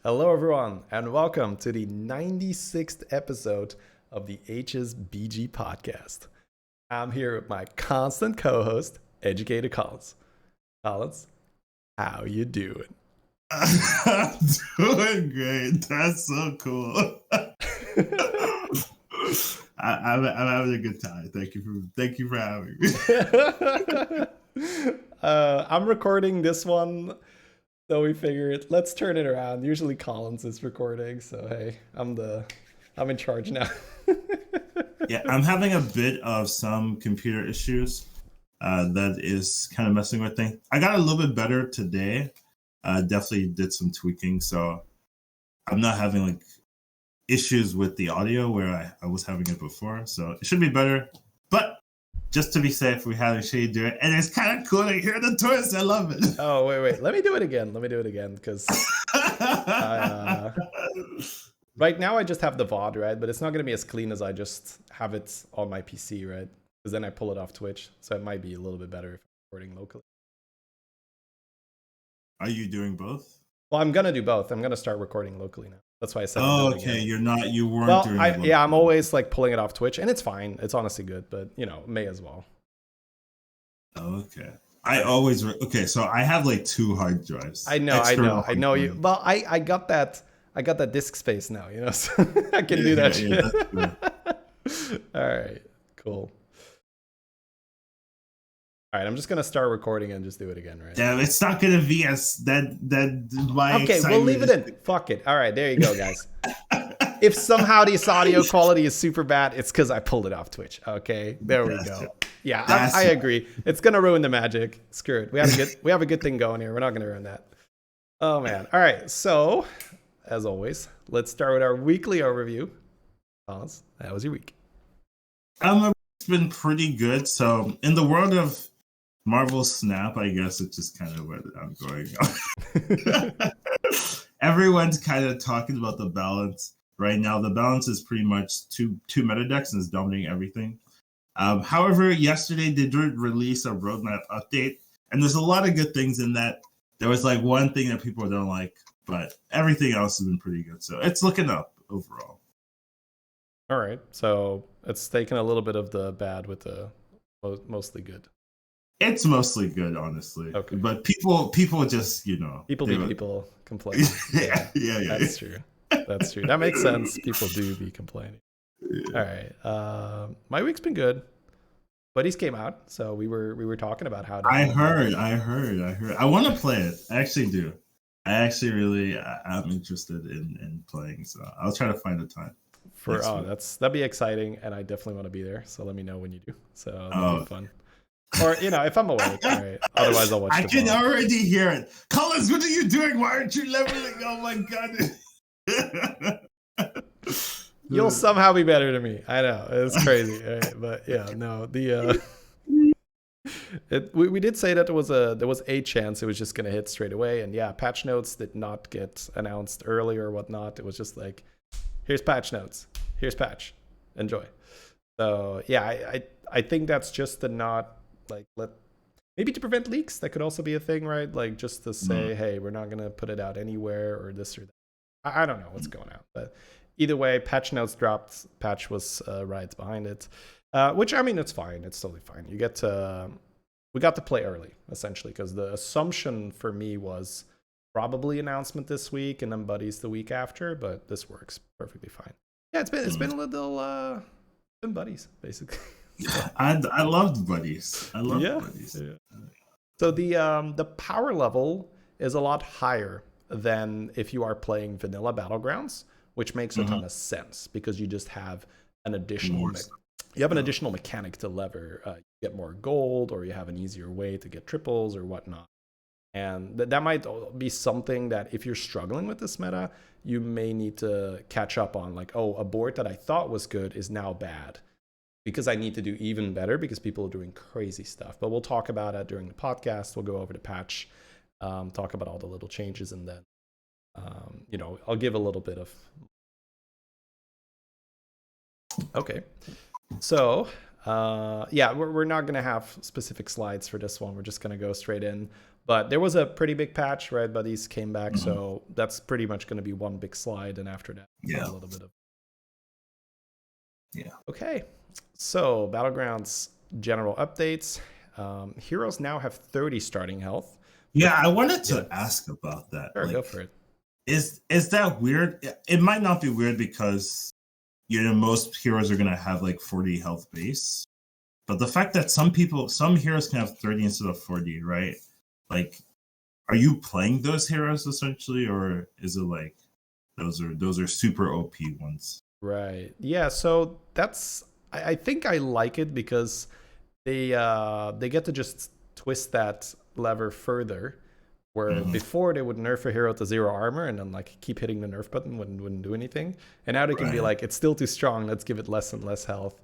Hello, everyone, and welcome to the 96th episode of the HSBG podcast. I'm here with my constant co-host, Educator Collins. Collins, how you doing? I'm doing great. That's so cool. I'm having a good time. Thank you for having me. I'm recording this one, so we figured let's turn it around. Usually Collins is recording, so hey, I'm in charge now. Yeah, I'm having a bit of some computer issues. That is kind of messing with things. I got a little bit better today. Definitely did some tweaking, so I'm not having like issues with the audio where I was having it before. So it should be better. But just to be safe, we had Shay do it, and it's kind of cool to hear the twist. I love it. Oh wait, let me do it again because right now I just have the VOD, right? But it's not gonna be as clean as I just have it on my PC, right? Because then I pull it off Twitch, so it might be a little bit better if I'm recording locally. Are you doing both? Well, I'm gonna do both. I'm gonna start recording locally now. That's why I said. Oh, okay. You weren't. Well, doing I'm always like pulling it off Twitch, and it's fine. It's honestly good, but may as well. Okay. Okay. So I have like 2 hard drives. I know you. Well, I got that disk space now, so I can do that shit. All right, cool. All right, I'm just gonna start recording and just do it again, right? Yeah, it's not gonna be as that. Okay, we'll leave it in. Fuck it. All right, there you go, guys. If somehow this audio quality is super bad, it's because I pulled it off Twitch. Okay, there we go. Yeah, I agree. It's gonna ruin the magic. Screw it. We have a good thing going here. We're not gonna ruin that. Oh man. All right. So, as always, let's start with our weekly overview. Collins, how was your week? It's been pretty good. So, in the world of Marvel Snap, I guess it's just kind of where I'm going. Everyone's kind of talking about the balance right now. The balance is pretty much two meta decks and is dominating everything. However, yesterday they did release a roadmap update, and there's a lot of good things in that. There was like one thing that people don't like, but everything else has been pretty good. So it's looking up overall. All right. So it's taken a little bit of the bad with the mostly good. It's mostly good, honestly. Okay. But people just, people complain. Yeah. That's true. That makes sense. People do be complaining. Yeah. All right. My week's been good. Buddies came out, so we were talking about how. I heard. I want to play it. I actually do. I'm interested in playing, so I'll try to find a time. That'd be exciting, and I definitely want to be there. So let me know when you do. So that'll be fun. Or if I'm awake, all right. Otherwise, I'll watch. I can already hear it. Collins, what are you doing? Why aren't you leveling? Oh my god. You'll somehow be better than me. I know, it's crazy, right? But yeah, no. We did say that there was a chance it was just gonna hit straight away, and yeah, patch notes did not get announced early or whatnot. It was just like, here's patch notes, here's patch, enjoy. So yeah, I think that's just to not like maybe to prevent leaks. That could also be a thing, right? Like just to say, hey, we're not gonna put it out anywhere or this or that. I don't know what's going on, but either way, patch notes dropped. Patch was right behind it, which I mean, it's fine. It's totally fine. We got to play early essentially because the assumption for me was probably announcement this week and then buddies the week after, but this works perfectly fine. Yeah, it's been a little been buddies basically. I loved buddies. Buddies. Yeah. So the power level is a lot higher than if you are playing vanilla Battlegrounds, which makes a ton of sense because you just have an additional additional mechanic to lever. You get more gold, or you have an easier way to get triples or whatnot. And that might be something that if you're struggling with this meta, you may need to catch up on. Like, oh, a board that I thought was good is now bad because I need to do even better because people are doing crazy stuff. But we'll talk about it during the podcast. We'll go over the patch, talk about all the little changes, and then I'll give a little bit of. Okay. So, we're not going to have specific slides for this one. We're just going to go straight in. But there was a pretty big patch, right? Buddies came back, Mhm. so that's pretty much going to be one big slide, and after that, Yeah. a little bit of. Yeah. Okay, so Battlegrounds general updates. Heroes now have 30 starting health. Yeah, I wanted to ask about that. Sure, Like, go for it. Is that weird? It might not be weird because most heroes are gonna have like 40 health base, but the fact that some heroes can have 30 instead of 40, right? Like, are you playing those heroes essentially, or is it like those are super OP ones? Right. Yeah. So that's. I think I like it because they get to just twist that lever further. Where before they would nerf a hero to 0 armor and then like keep hitting the nerf button when it wouldn't do anything, and now they can be like, it's still too strong. Let's give it less and less health.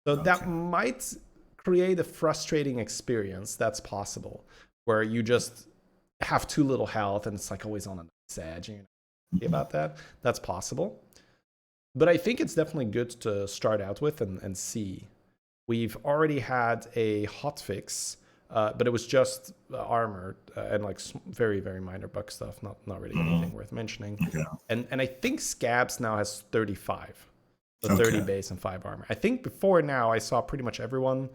So that might create a frustrating experience. That's possible, where you just have too little health and it's like always on a nice edge. And you're not happy about that. That's possible. But I think it's definitely good to start out with and see. We've already had a hotfix, but it was just armor and like very, very minor bug stuff. Not really anything worth mentioning. Okay. And I think Scabs now has 35. So 30 base and 5 armor. I think before now I saw pretty much everyone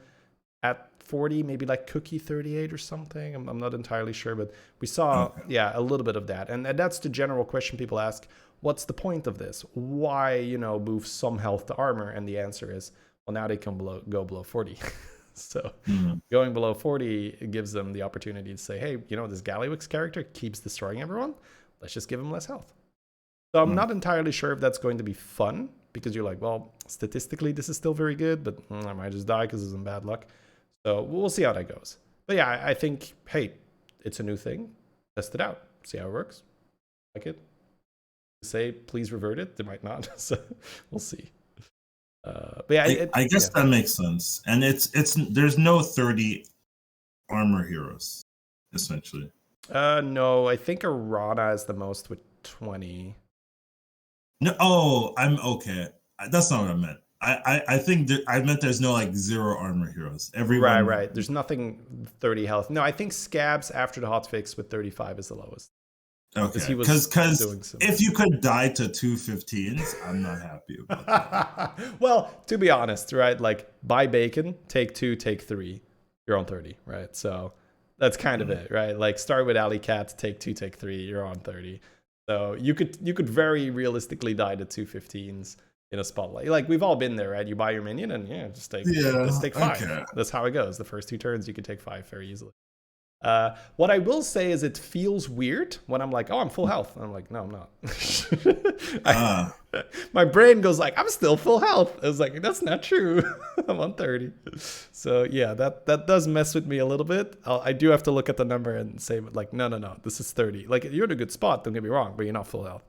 at 40, maybe like Cookie 38 or something. I'm not entirely sure, but we saw, a little bit of that. And that's the general question people ask. What's the point of this? Why, move some health to armor? And the answer is, well, now they can go below 40. So going below 40 gives them the opportunity to say, hey, this Gallywix character keeps destroying everyone. Let's just give him less health. So I'm not entirely sure if that's going to be fun, because you're like, well, statistically, this is still very good, but I might just die because it's in bad luck. So we'll see how that goes. But yeah, I think, hey, it's a new thing. Test it out. See how it works. Like it. Say, please revert it. They might not. So we'll see. But yeah, I guess that makes sense. And there's no 30 armor heroes, essentially. No, I think Arana is the most with 20. No, I'm okay. That's not what I meant. I think I meant there's no like 0 armor heroes. Everyone, right. There's nothing 30 health. No, I think Scabs after the hotfix with 35 is the lowest. Okay, because if you could die to 215s, I'm not happy about that. Well, to be honest, right? Like, buy bacon, take 2, take 3. You're on 30, right? So that's kind of it, right? Like, start with Alley Cat, take 2, take 3. You're on 30. So you could very realistically die to 215s in a spotlight. Like, we've all been there, right? You buy your minion and just take 5. Okay. That's how it goes. The first 2 turns, you can take 5 very easily. What I will say is it feels weird when I'm like, oh, I'm full health. And I'm like, no, I'm not. My brain goes like, I'm still full health. I was like, that's not true. I'm on 30. So yeah, that does mess with me a little bit. I do have to look at the number and say like, no, this is 30. Like, you're in a good spot, don't get me wrong, but you're not full health.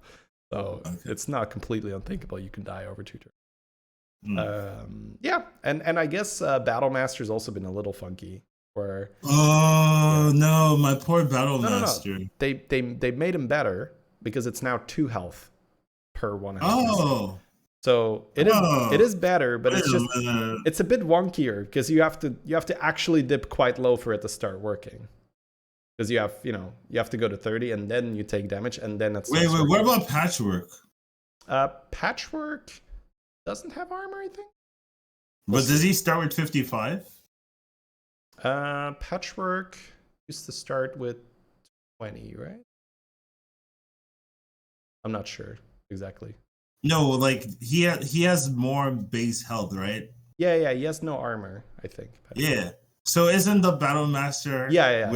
So it's not completely unthinkable. You can die over 2 turns. Yeah, and I guess Battle Master's also been a little funky. No, my poor Battle Master. No. They made him better because it's now 2 health per 1 health. Oh. So it is better, but it's a bit wonkier because you have to actually dip quite low for it to start working. Because you have to go to 30 and then you take damage and then it's Wait, what about Patchwork? Patchwork doesn't have armor, I think. But does he start with 55? Patchwork used to start with 20, right? I'm not sure exactly. No, like he has more base health, right? Yeah. He has no armor, I think. Patchwork. Yeah. So isn't the Battle Master? Yeah.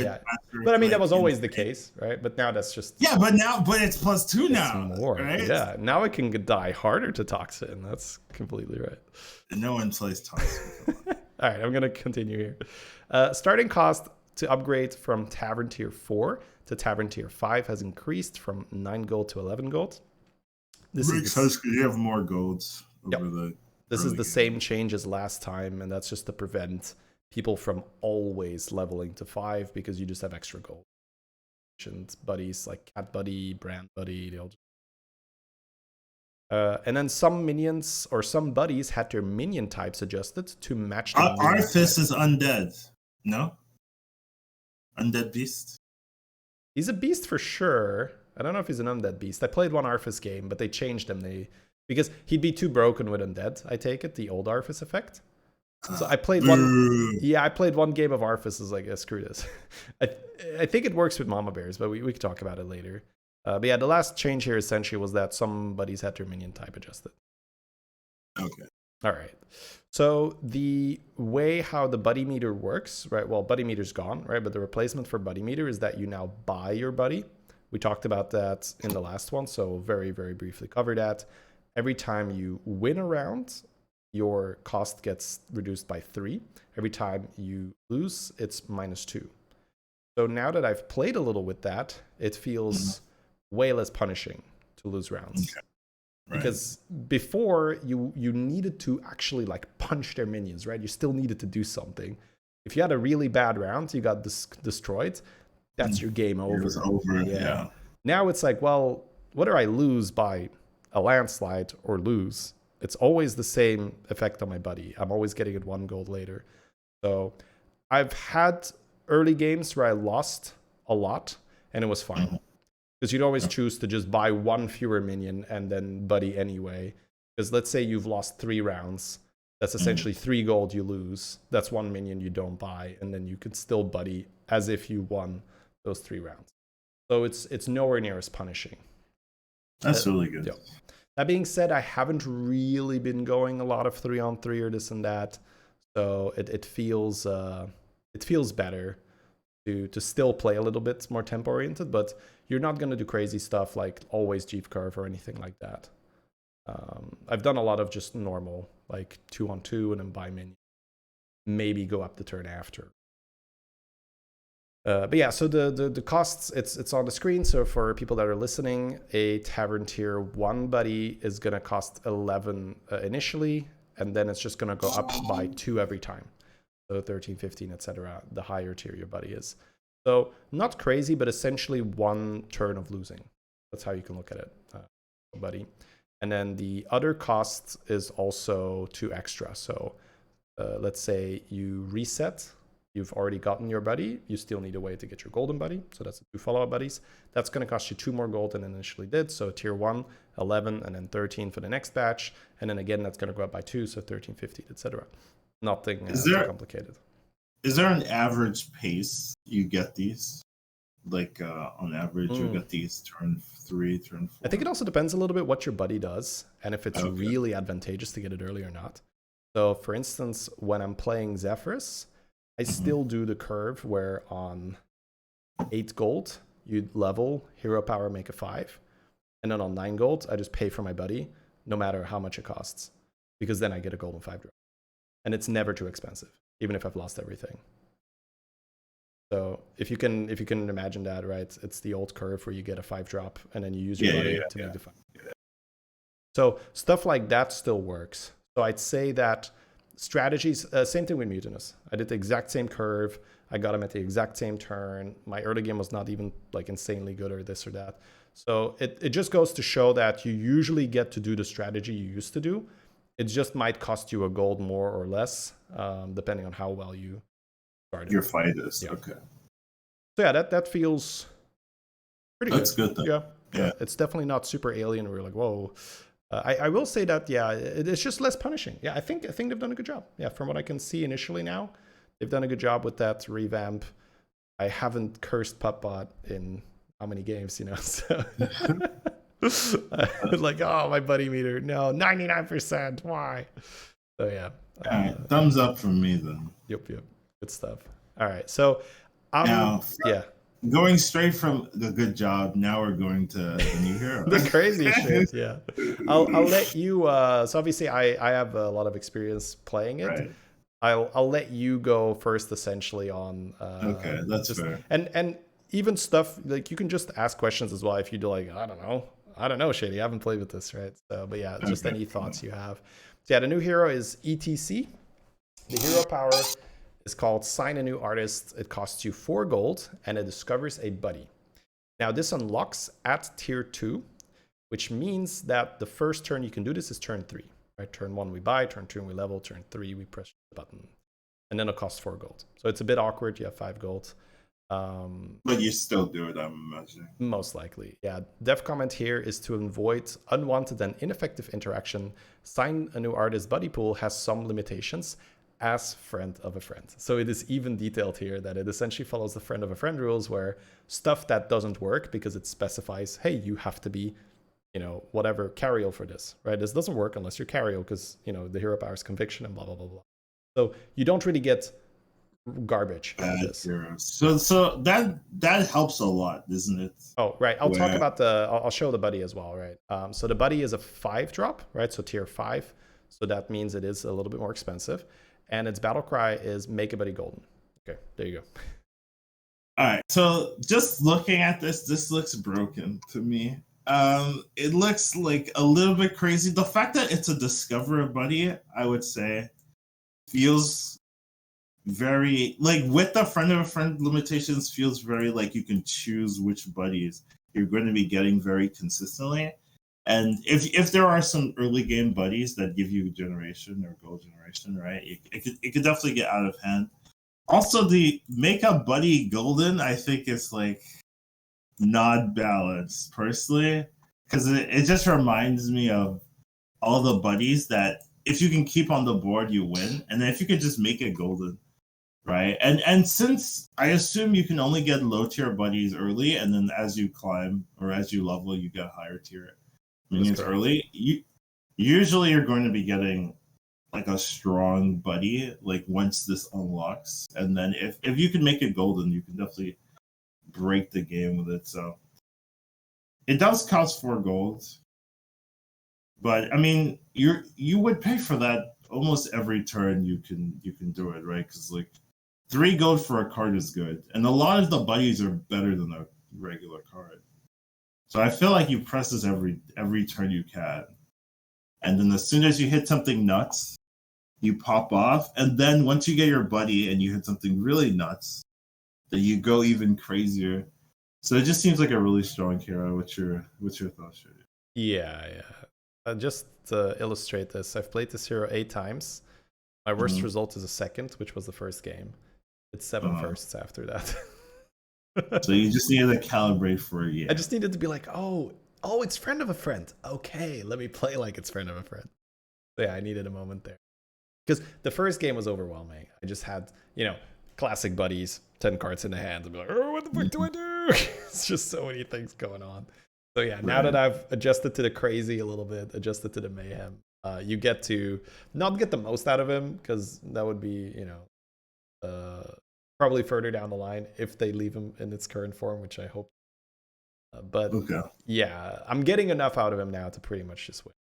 But I mean, that was always the case, right? But now that's just. Yeah, but it's +2 now. More, right? Yeah. Now it can die harder to Toxin. That's completely right. No one plays Toxin. All right, I'm gonna continue here. Starting cost to upgrade from Tavern Tier 4 to Tavern Tier 5 has increased from 9 gold to 11 gold. This makes sense because you have more golds over the. This is the same change as last time, and that's just to prevent people from always leveling to 5 because you just have extra gold. Buddies like Cat Buddy, Brand Buddy, they all just. And then some minions or some buddies had their minion types adjusted to match the Arthas is undead. No? Undead Beast? He's a beast for sure. I don't know if he's an undead beast. I played one Arthas game, but they changed him. Because he'd be too broken with undead, I take it, the old Arthas effect. So I played one. Yeah, I played one game of Arthas. Is like, screw this. I think it works with Mama Bears, but we can talk about it later. But yeah, the last change here essentially was that some buddies had their minion type adjusted. Okay. All right. So the way how the buddy meter works, right? Well, buddy meter's gone, right? But the replacement for buddy meter is that you now buy your buddy. We talked about that in the last one, so very, very briefly cover that. Every time you win a round, your cost gets reduced by 3. Every time you lose, it's -2. So now that I've played a little with that, it feels way less punishing to lose rounds. Okay. Right. Because before you needed to actually like punch their minions, right? You still needed to do something. If you had a really bad round, you got destroyed, that's your game over. It was over, yeah. Now it's like, well, whether I lose by a landslide or lose, it's always the same effect on my buddy. I'm always getting it 1 gold later. So I've had early games where I lost a lot and it was fine. Because you'd always choose to just buy 1 fewer minion and then buddy anyway. Because let's say you've lost 3 rounds. That's essentially 3 gold you lose. That's 1 minion you don't buy. And then you could still buddy as if you won those 3 rounds. So it's nowhere near as punishing. That's really good. Yeah. That being said, I haven't really been going a lot of 3-on-3 or this and that. So it feels better to still play a little bit more tempo oriented, but you're not going to do crazy stuff like always Jeep curve or anything like that. I've done a lot of just normal, like 2-on-2 and then buy minion. Maybe go up the turn after. But yeah, so the costs, it's on the screen. So for people that are listening, a Tavern Tier 1 buddy is going to cost 11 initially, and then it's just going to go up by 2 every time. So 13, 15, etc. The higher tier your buddy is. So not crazy, but essentially 1 turn of losing. That's how you can look at it, buddy. And then the other cost is also 2 extra. So let's say you reset. You've already gotten your buddy. You still need a way to get your golden buddy. So that's 2 follow-up buddies. That's going to cost you 2 more gold than initially did. So tier 1, 11, and then 13 for the next batch. And then again, that's going to go up by 2. So 13, 15, etc. Nothing too complicated. Is there an average pace you get these? Like on average, you get these turn 3, turn 4? I think it also depends a little bit what your buddy does and if it's really advantageous to get it early or not. So for instance, when I'm playing Zephyrus, I still do the curve where on 8 gold, you level, hero power, make a 5. And then on 9 gold, I just pay for my buddy, no matter how much it costs. Because then I get a golden 5 drop. And it's never too expensive, even if I've lost everything. So if you can imagine that, right? It's the old curve where you get a 5 drop and then you use your buddy to make the 5. So stuff like that still works. So I'd say that strategies, same thing with Mutinous. I did the exact same curve. I got him at the exact same turn. My early game was not even like insanely good or this or that. So it just goes to show that you usually get to do the strategy you used to do. It just might cost you a gold more or less, depending on how well you started. Your fight is, okay. So yeah, that feels pretty good. That's good though. Yeah. It's definitely not super alien where you're like, whoa. I will say that, yeah, it's just less punishing. Yeah, I think they've done a good job. Yeah, from what I can see initially now, they've done a good job with that revamp. I haven't cursed PupBot in how many games, you know? So like, oh, my buddy meter. No, 99%. Why? So yeah. Thumbs up from me then. Yep. Good stuff. All right. So going straight from the good job, now we're going to the new hero. The crazy shit, yeah. I'll let you. So obviously, I have a lot of experience playing it. Right. I'll let you go first, essentially on. Okay, that's fair. And even stuff like you can just ask questions as well if you do like I don't know, Shady. I haven't played with this, right? So, but yeah, just any thoughts you have. So yeah, the new hero is ETC. The hero power is called Sign a New Artist. It costs you 4 gold, and it discovers a buddy. Now, this unlocks at tier 2, which means that the first turn you can do this is turn 3. Right? Turn 1 we buy, turn 2 we level, turn 3 we press the button. And then it costs 4 gold. So it's a bit awkward. You have 5 gold. But you still do it, I'm imagining. Most likely, yeah. Dev comment here is to avoid unwanted and ineffective interaction. Sign a new artist buddy pool has some limitations as friend of a friend. So it is even detailed here that it essentially follows the friend of a friend rules, where stuff that doesn't work because it specifies, hey, you have to be, whatever, Cariel for this, right? This doesn't work unless you're Cariel because, the hero power is conviction and blah, blah, blah, blah. So you don't really get garbage out of this. So that helps a lot, doesn't it? Oh, right. I'll talk about I'll show the buddy as well, right? So the buddy is a 5-drop, right? So tier 5. So that means it is a little bit more expensive. And its battle cry is make a buddy golden. Okay, there you go. All right. So just looking at this looks broken to me. It looks like a little bit crazy. The fact that it's a discover buddy, I would say, feels very like, with the friend of a friend limitations, feels very like you can choose which buddies you're going to be getting very consistently. And if there are some early game buddies that give you generation or gold generation, right, it could definitely get out of hand. Also, the make a buddy golden, I think, is like not balanced personally, because it just reminds me of all the buddies that if you can keep on the board, you win, and then if you could just make it golden, right? And since I assume you can only get low tier buddies early, and then as you climb or as you level, you get higher tier minions early. Usually you're going to be getting like a strong buddy like once this unlocks, and then if you can make it golden, you can definitely break the game with it. So it does cost 4 gold, but I mean you would pay for that almost every turn. You can do it, right? Because like 3 gold for a card is good, and a lot of the buddies are better than a regular card. So I feel like you press this every turn you can, and then as soon as you hit something nuts, you pop off, and then once you get your buddy and you hit something really nuts, then you go even crazier. So it just seems like a really strong hero. What's your thoughts, Shady? Yeah. Just to illustrate this, I've played this hero 8 times. My worst result is a 2nd, which was the first game. It's 7 firsts after that. So you just needed to calibrate for it. Yeah. I just needed to be like, oh, it's friend of a friend. Okay, let me play like it's friend of a friend. So yeah, I needed a moment there. Because the first game was overwhelming. I just had, classic buddies, 10 cards in the hand, and be like, oh, what the fuck do I do? It's just so many things going on. So yeah, now that I've adjusted to the crazy a little bit, adjusted to the mayhem, you get to not get the most out of him, because that would be, probably further down the line if they leave him in its current form, which I hope. But yeah, I'm getting enough out of him now to pretty much just win.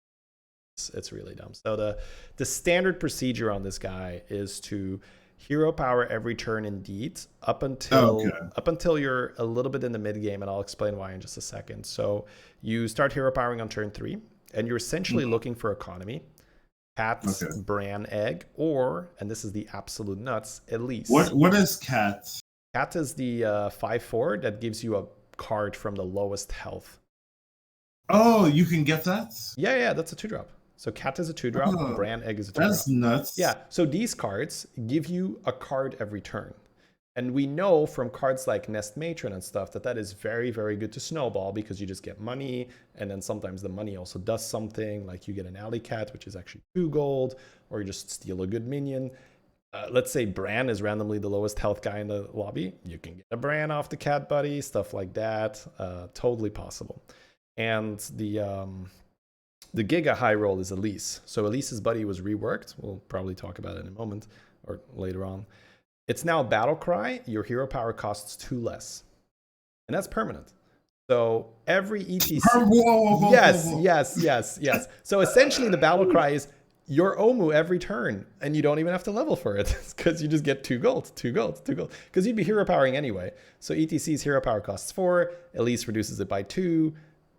It's really dumb. So the standard procedure on this guy is to hero power every turn indeed, up until you're a little bit in the mid game, and I'll explain why in just a second. So you start hero powering on turn 3, and you're essentially looking for economy. Cat's Bran egg, or, and this is the absolute nuts, Elise. What is Cat? Cat is the 5/4 that gives you a card from the lowest health. Oh, you can get that? Yeah, that's a 2-drop. So Cat is a 2-drop, Bran egg is a 2-drop. That's nuts. Yeah, so these cards give you a card every turn. And we know from cards like Nest Matron and stuff that is very, very good to snowball, because you just get money, and then sometimes the money also does something, like you get an Alley Cat, which is actually 2 gold, or you just steal a good minion. Let's say Bran is randomly the lowest health guy in the lobby. You can get a Bran off the Cat buddy, stuff like that. Totally possible. And the Giga high roll is Elise. So Elise's buddy was reworked. We'll probably talk about it in a moment or later on. It's now Battle Cry. Your hero power costs 2 less. And that's permanent. So every ETC... Yes. So essentially the Battle Cry is your Omu every turn, and you don't even have to level for it, because you just get 2 gold. Because you'd be hero powering anyway. So ETC's hero power costs 4. Elise reduces it by 2.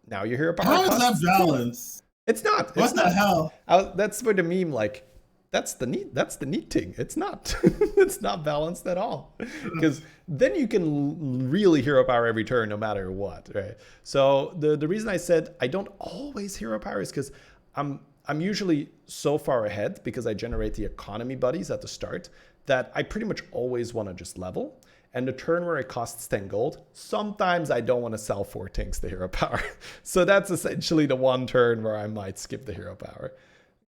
Now your hero power costs... How is that balanced? It's not. What the hell? That's for the meme, like... That's the neat thing. It's not. It's not balanced at all, because then you can really hero power every turn no matter what, right? So the reason I said I don't always hero power is because I'm usually so far ahead, because I generate the economy buddies at the start, that I pretty much always want to just level. and the turn where it costs 10 gold, sometimes I don't want to sell 4 tinks the hero power. So that's essentially the one turn where I might skip the hero power.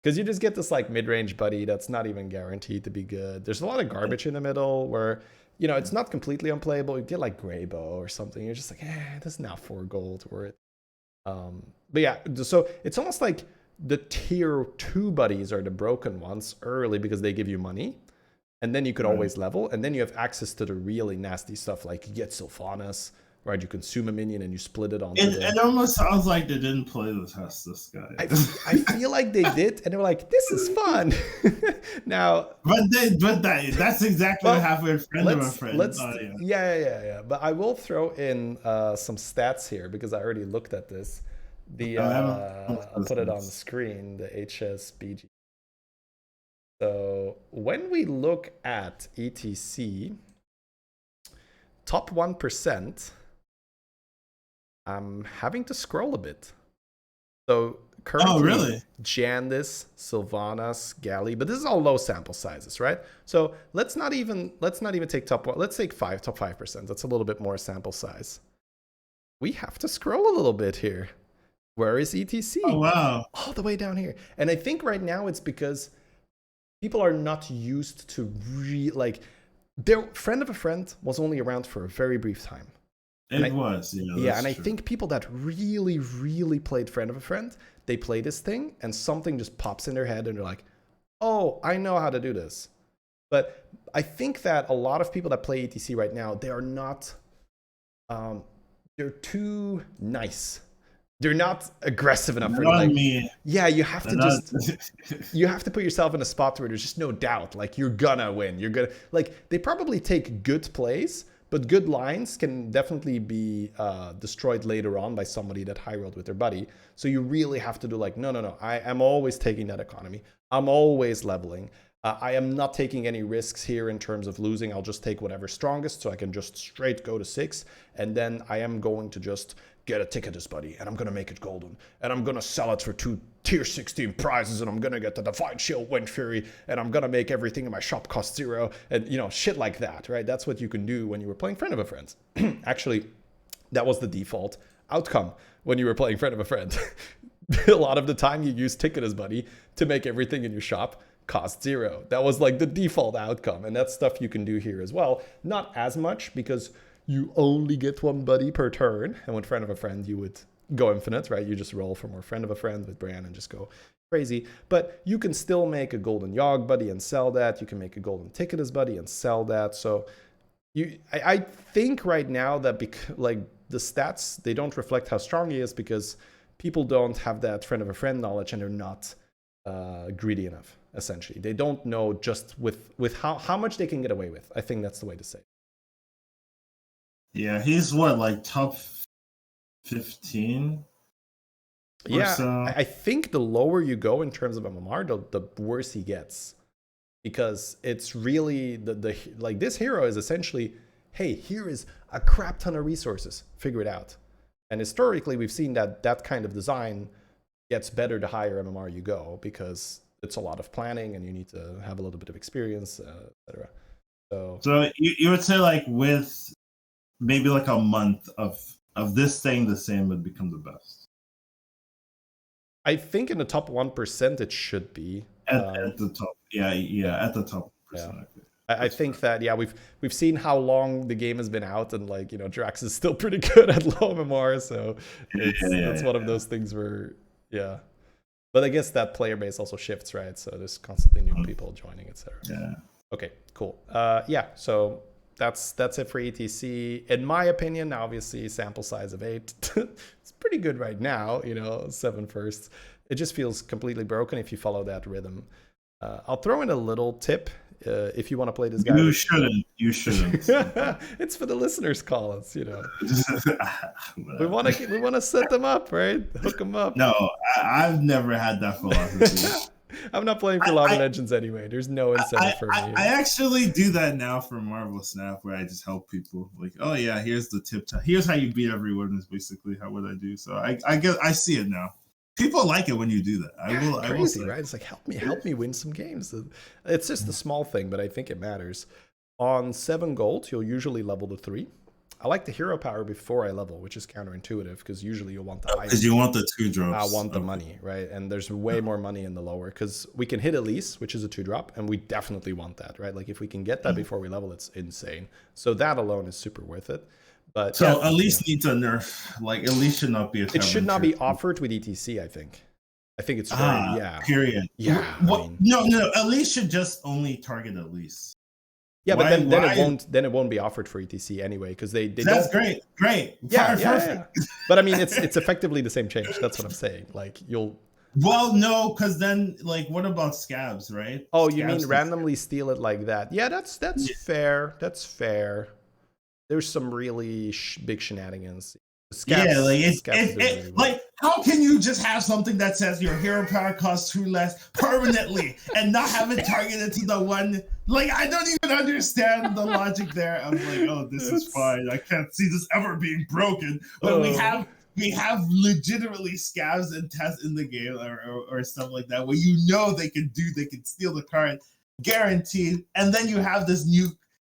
Because you just get this like mid-range buddy that's not even guaranteed to be good. There's a lot of garbage in the middle where, you know, it's not completely unplayable. You get like Greybow or something. You're just like, this is now 4 gold worth. But yeah, so it's almost like the tier 2 buddies are the broken ones early because they give you money. And then you could always level. And then you have access to the really nasty stuff like you get Sylvanas, right? You consume a minion and you split it on. It almost sounds like they didn't play the test, this guy. I feel like they did, and they were like, "This is fun." Now, that's exactly what happened with Friend of a Friend. Yeah. But I will throw in some stats here because I already looked at this. I'll put it on the screen. The HSBG. So when we look at ETC, top 1%. I'm having to scroll a bit. So currently, Jandice, Sylvanas, Galley, but this is all low sample sizes, right? So let's not even take top one. Let's take top 5%. That's a little bit more sample size. We have to scroll a little bit here. Where is ETC? Oh wow! All the way down here. And I think right now it's because people are not used to their Friend of a Friend was only around for a very brief time. It was, yeah, and I think people that really, really played Friend of a Friend, they play this thing and something just pops in their head and they're like, oh, I know how to do this. But I think that a lot of people that play ETC right now, they are not, they're too nice. They're not aggressive enough. Yeah, you have to you have to put yourself in a spot where there's just no doubt, like you're gonna win. You're gonna, like, they probably take good plays, but good lines can definitely be destroyed later on by somebody that high rolled with their buddy. So you really have to do like, no. I am always taking that economy. I'm always leveling. I am not taking any risks here in terms of losing. I'll just take whatever's strongest so I can just straight go to 6. And then I am going to just get a Ticketus buddy and I'm going to make it golden. And I'm going to sell it for 2 tier 16 prizes and I'm going to get the Divine Shield Wind Fury and I'm going to make everything in my shop cost 0 and, you know, shit like that, right? That's what you can do when you were playing Friend of a Friend. Actually, that was the default outcome when you were playing Friend of a Friend. A lot of the time you use Ticketus buddy to make everything in your shop cost 0. That was like the default outcome. And that's stuff you can do here as well. Not as much because you only get 1 buddy per turn. And with Friend of a Friend, you would go infinite, right? You just roll for more Friend of a Friend with Bran and just go crazy. But you can still make a golden Yogg buddy and sell that. You can make a golden Ticketus buddy and sell that. So I think right now that like the stats, they don't reflect how strong he is because people don't have that Friend of a Friend knowledge and they're not greedy enough. Essentially, they don't know just with how much they can get away with. I think that's the way to say it. Yeah, he's what, like top 15? Yeah, so? I think the lower you go in terms of MMR, the worse he gets, because it's really the like this hero is essentially, hey, here is a crap ton of resources, figure it out. And historically, we've seen that kind of design gets better the higher MMR you go because it's a lot of planning and you need to have a little bit of experience, etc. So you would say like with maybe like a month of this staying the same would become the best. I think in the top 1% it should be at the top. Yeah, at the top. Yeah. I think that we've seen how long the game has been out and like, you know, Drax is still pretty good at low MMR, so it's one of those things where but I guess that player base also shifts, right? So there's constantly new people joining, etc. Yeah. Okay, cool. So that's it for ETC. In my opinion, now obviously sample size of 8. It's pretty good right now, you know, 7 firsts. It just feels completely broken if you follow that rhythm. I'll throw in a little tip if you want to play this guy. You shouldn't. It's for the listeners' call-outs, you know. we want to set them up, right? Hook them up. No, I've never had that philosophy. I'm not playing for Lava Legends anyway. There's no incentive for me. I actually do that now for Marvel Snap, where I just help people. Like, oh yeah, here's the tip. Here's how you beat everyone. Is basically what I do. So I see it now. People like it when you do that. I will say. Right? It's like help me win some games. It's just a small thing, but I think it matters. On 7 gold, you'll usually level to 3. I like the hero power before I level, which is counterintuitive because usually you'll want the highest. Because you want the 2 drops. I want the money, right? And there's way more money in the lower because we can hit Elise, which is a 2-drop, and we definitely want that, right? Like if we can get that before we level, it's insane. So that alone is super worth it. But so Elise needs a nerf. Like Elise should not be a it should not be offered with ETC, I think. I think it's very, period. Yeah. No, Elise should just only target Elise. Yeah, but then it won't be offered for ETC anyway because they That's don't. Great. Yeah, perfect. But I mean, it's effectively the same change. That's what I'm saying. Like you'll. Well, no, because then like what about scabs, right? Oh, Scabs you mean randomly steal it like that? Yeah, that's fair. That's fair. There's some really big shenanigans. Scabs, like how can you just have something that says your hero power costs 2 less permanently and not have it targeted to the one? Like I don't even understand the logic there. I'm like, oh, this is fine. I can't see this ever being broken. But we have legitimately scabs and tests in the game or stuff like that where they can steal the card guaranteed, and then you have this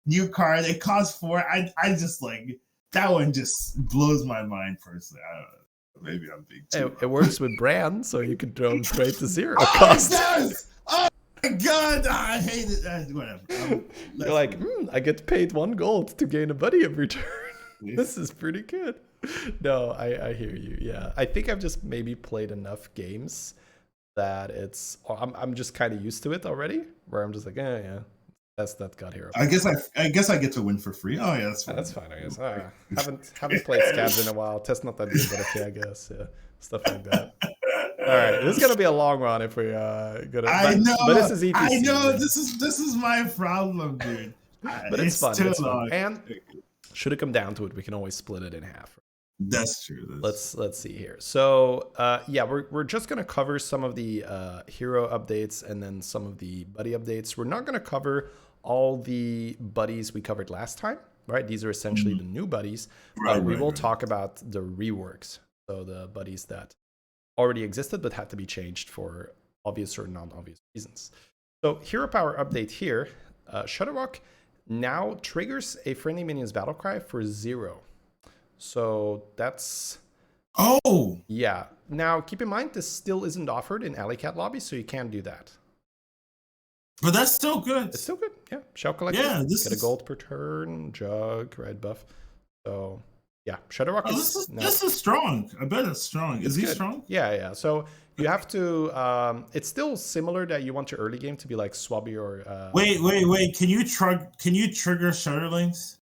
new card. It costs 4. I just like. That one just blows my mind personally. I don't know. Maybe I'm being it works with brand, so you can throw them straight to 0 Oh, cost. It does! Oh my god, I hate it. Whatever. You're like, I get paid 1 gold to gain a buddy every turn. This is pretty good. No, I hear you. Yeah, I think I've just maybe played enough games that I'm just kind of used to it already. Where I'm just like, yeah. That's that got hero. I guess I get to win for free. Oh yeah, that's fine. That's fine. I guess. Haven't played scabs in a while. Test not that good, but okay, I guess. Yeah, stuff like that. All right, this is gonna be a long one if we gonna. I know, but this is ETC. I know this is my problem, dude. But it's fun. It's fun. And should it come down to it, we can always split it in half. That's true. Let's see here. So we're just gonna cover some of the hero updates and then some of the buddy updates. We're not gonna cover all the buddies we covered last time, right? These are essentially the new buddies. We will talk about the reworks, so the buddies that already existed but had to be changed for obvious or non-obvious reasons. So hero power update here. Shudderwock now triggers a friendly minion's battle cry for 0. So that's... Oh! Yeah. Now, keep in mind, this still isn't offered in Alley Cat lobby, so you can't do that. But that's still good. It's still good, yeah. Shell Collector, get a gold per turn, Jug, red buff. So, yeah, Shudderwock this is strong. I bet it's strong. Is he strong? Yeah. So, you have to... it's still similar that you want your early game to be like Swabby or... Wait. Can you trigger Shudderlings?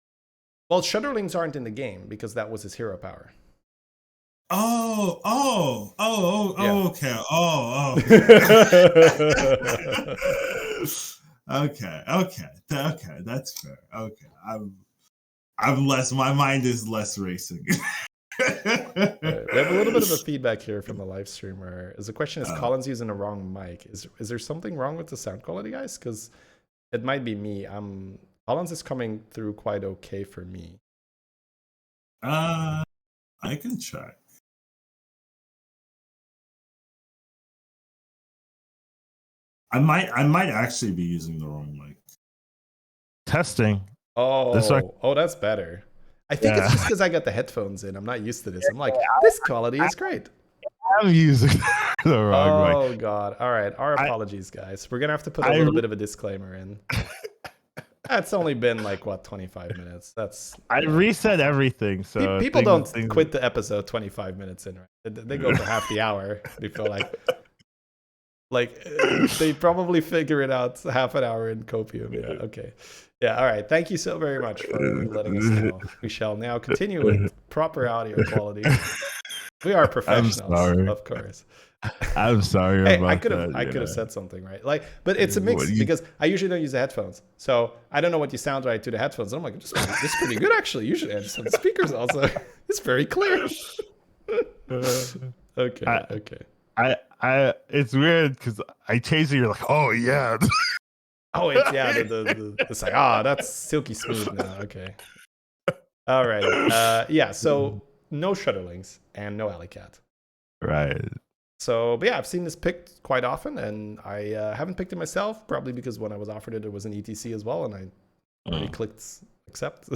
Well, Shudderlings aren't in the game because that was his hero power. Oh, okay. Okay, that's fair. Okay, I'm less. My mind is less racing. Right. We have a little bit of a feedback here from the live streamer. The question is, Colin's using the wrong mic. Is there something wrong with the sound quality, guys? Because it might be me. Collins is coming through quite okay for me. I can check. I might actually be using the wrong mic. Testing. Oh, that's better. I think it's just because I got the headphones in. I'm not used to this. I'm like, this quality is great. I'm using the wrong mic. Oh God! All right, our apologies, guys. We're gonna have to put a little bit of a disclaimer in. It's only been like 25 minutes. I reset everything, so people don't quit the episode 25 minutes in. Right? They go for half the hour. They feel like they probably figure it out half an hour in Copium. Yeah. Okay. Yeah. All right. Thank you so very much for letting us know. We shall now continue with proper audio quality. We are professionals, of course. I'm sorry about I could have said something, right? Like, but it's a mix because I usually don't use the headphones, so I don't know what you sound right to the headphones. And I'm like, this is pretty good actually. Usually I just have the speakers also. It's very clear. Okay. It's weird because I chase you. You're like, oh yeah. Oh it's like that's silky smooth now. Okay. All right. Yeah. So no Shudderlings and no Alley Cat. Right. So, but yeah, I've seen this picked quite often, and I haven't picked it myself, probably because when I was offered it, it was an ETC as well, and I Already clicked accept.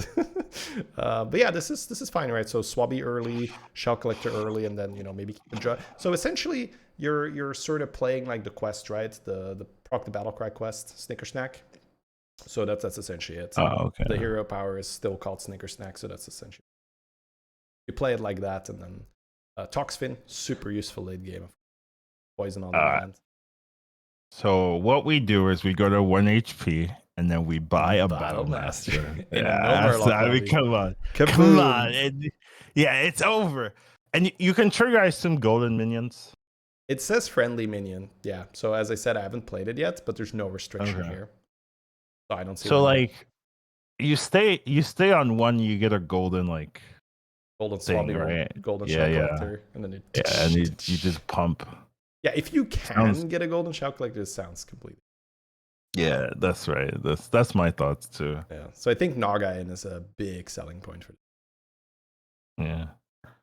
But yeah, this is fine, right? So Swabby early, Shell Collector early, and then maybe keep a draw. So essentially, you're sort of playing like the quest, right? The proc the Battlecry quest, Snicker Snack. So that's essentially it. Oh, okay. The hero power is still called Snicker Snack, so that's essentially you play it like that, and then Toxfin, super useful late game. Poison on demand. So what we do is we go to 1 HP and then we buy a Battle Master. In a Yeah, no Murloc I mean, lobby. come on. Kaboom. Come on. Yeah, it's over. And you can trigger, I assume, golden minions. It says friendly minion. Yeah. So as I said, I haven't played it yet, but there's no restriction Okay. here. So I don't see. So why not. like you stay on one, you get a golden like golden thing, Swabby, right? golden Yeah, Shell yeah. Collector, and then and you just pump. Yeah, if you can get a golden Shell Collector, it sounds completely. Yeah, that's right. That's my thoughts too. Yeah. So I think Nagain is a big selling point for. Yeah.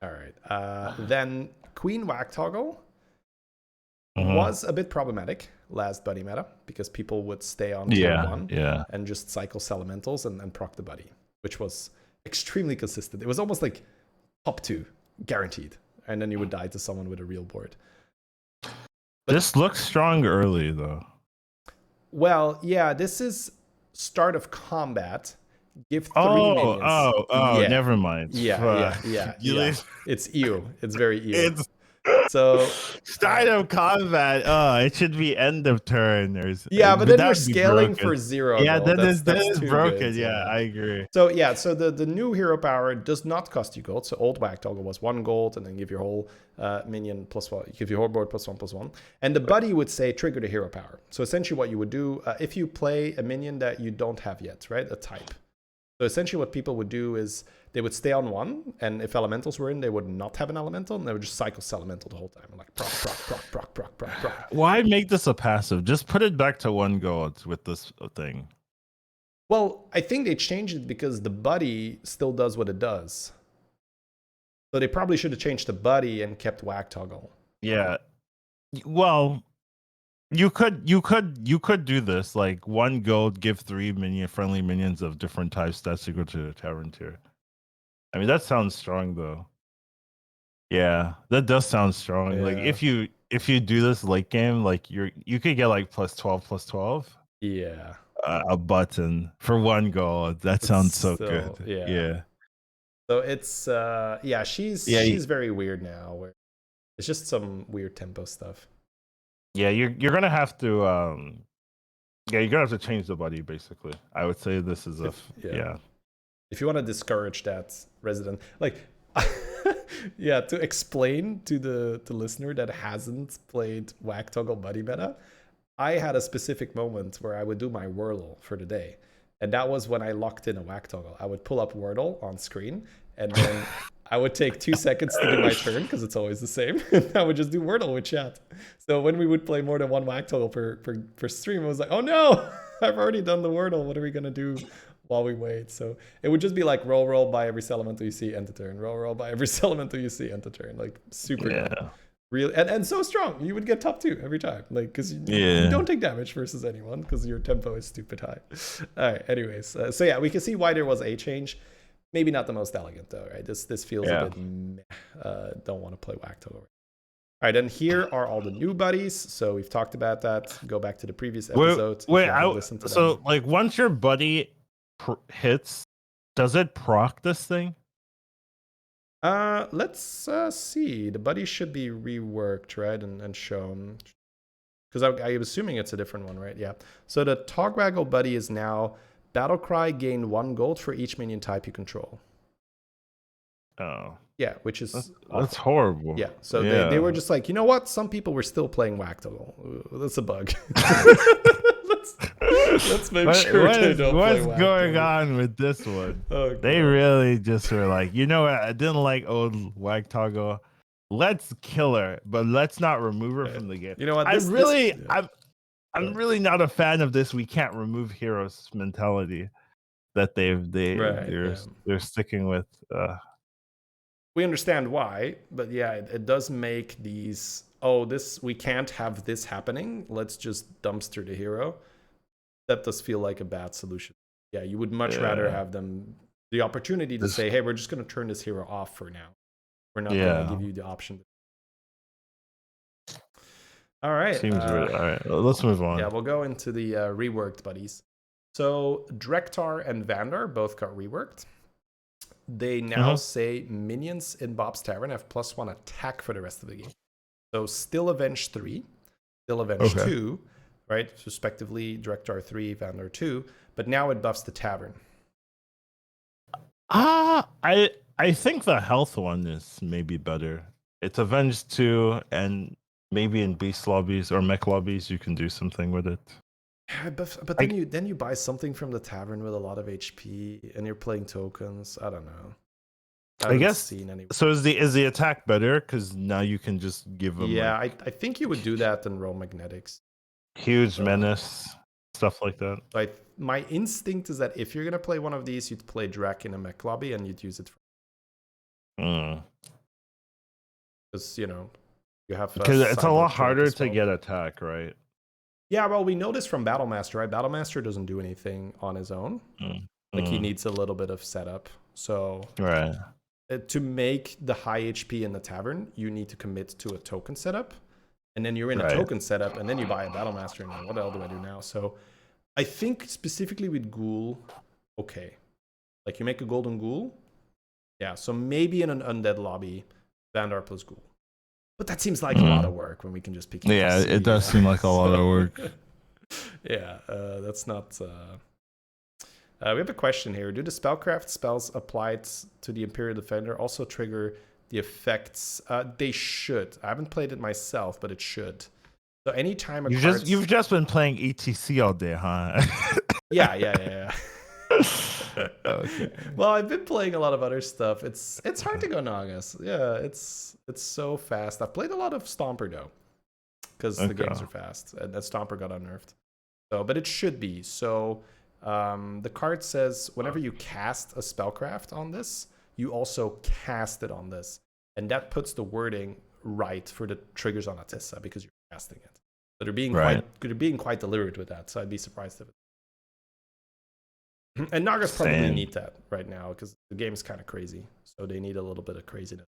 All right. Then Queen Whack Toggle Mhm. was a bit problematic last buddy meta because people would stay on tier 1 and just cycle Elementals and proc the buddy, which was extremely consistent. It was almost like top 2 guaranteed, and then you would die to someone with a real board. This looks strong early though. Well, yeah, this is start of combat. Give 3 minions. Yeah. Never mind. Yeah. It's EO. It's very EO. It's so start of combat. It should be end of turn. But then we're scaling for 0. Yeah, though. that is too broken. good, Yeah, I agree. So yeah, so the new hero power does not cost you gold. So old Whack Toggle was 1 gold, and then give your whole minion +1. Give your whole board +1/+1. And the buddy would say trigger the hero power. So essentially, what you would do if you play a minion that you don't have yet, right? A type. So essentially what people would do is they would stay on 1, and if elementals were in, they would not have an elemental, and they would just cycle elemental the whole time. Like proc. Why make this a passive? Just put it back to 1 gold with this thing. Well, I think they changed it because the buddy still does what it does. So they probably should have changed the buddy and kept Whack Toggle. Yeah. Well, you could do this like 1 gold, give 3 friendly minions of different types that's equal to the tavern tier. I mean, that sounds strong though. Yeah, that does sound strong. Yeah. Like if you do this late game, like you could get like +12/+12. Yeah. A button for 1 gold. That sounds so good. Yeah. So it's she's very weird now. Where it's just some weird tempo stuff. Yeah, you're gonna have to you're gonna have to change the buddy basically. I would say this is If you want to discourage that resident, like to explain to the listener that hasn't played Whack Toggle buddy meta, I had a specific moment where I would do my Wordle for the day. And that was when I locked in a Whack Toggle. I would pull up Wordle on screen, and then I would take 2 seconds to do my turn because it's always the same. I would just do Wordle with chat. So when we would play more than 1 Whack Toggle per stream, I was like, oh no, I've already done the Wordle. What are we going to do while we wait? So it would just be like roll by every elemental you see, end the turn. Roll by every elemental you see, end the turn. Like super good. Real and so strong. You would get top 2 every time. Like, because you don't take damage versus anyone because your tempo is stupid high. All right, anyways. So yeah, we can see why there was a change. Maybe not the most elegant though, right? This feels a bit meh. Don't want to play Whack Toggle. All right, and here are all the new buddies. So we've talked about that. Go back to the previous episode. So like once your buddy hits, does it proc this thing? Let's see. The buddy should be reworked, right, and shown. Because I'm assuming it's a different one, right? Yeah. So the Togwaggle buddy is now Battlecry, gain 1 gold for each minion type you control. Oh. Yeah, which is that's horrible. Yeah. So they were just like, you know what? Some people were still playing Whack Toggle. That's a bug. Let's make sure they don't play What's going on with this one? They really just were like, you know what? I didn't like old Whack Toggle. Let's kill her, but let's not remove her from the game. You know what? I'm really not a fan of this. We can't remove heroes mentality that they're sticking with. We understand why, but yeah, it does make these. We can't have this happening. Let's just dumpster the hero. That does feel like a bad solution. Yeah, you would much rather have them the opportunity to say, hey, we're just going to turn this hero off for now. We're not going to give you the option. All right. Seems weird. All right, let's move on. Yeah, we'll go into the reworked buddies. So Drektar and Vandar both got reworked. They now say minions in Bob's Tavern have +1 attack for the rest of the game. So still Avenge 3, still Avenge 2, right? Respectively, Drektar 3, Vandar 2, but now it buffs the Tavern. I think the health one is maybe better. It's Avenge 2, and maybe in beast lobbies or mech lobbies you can do something with it. But then you buy something from the Tavern with a lot of HP, and you're playing tokens. I don't know. I guess. So is the attack better because now you can just give them? Yeah, I think you would do that in Roll Magnetics. Huge menace, stuff like that. My instinct is that if you're gonna play one of these, you'd play Drak in a mech lobby and you'd use it. Because you have because it's a lot harder to get attack, right? Yeah, well, we know this from Battlemaster, right? Battlemaster doesn't do anything on his own. Like he needs a little bit of setup. So to make the high HP in the Tavern, you need to commit to a token setup. And then you're in a token setup, and then you buy a Battlemaster, and then what the hell do I do now? So I think specifically with Ghoul, okay. Like you make a Golden Ghoul. Yeah, so maybe in an Undead lobby, Vandar plus Ghoul. But that seems like a lot of work when we can just pick. Yeah, it does seem like a lot of work. Yeah, that's not. We have a question here. Do the spellcraft spells applied to the Imperial Defender also trigger the effects? They should. I haven't played it myself, but it should. So anytime you've just been playing ETC all day, huh? Yeah. Okay. Well, I've been playing a lot of other stuff. It's hard to go Nagas. Yeah, it's so fast. I've played a lot of Stomper though, because the games are fast, and that Stomper got unnerfed. So, but it should be. So, the card says whenever you cast a spellcraft on this, you also cast it on this, and that puts the wording right for the triggers on Atissa because you're casting it. So they're being quite deliberate with that. So I'd be surprised if it. And Nagas probably need that right now because the game's kind of crazy. So they need a little bit of craziness.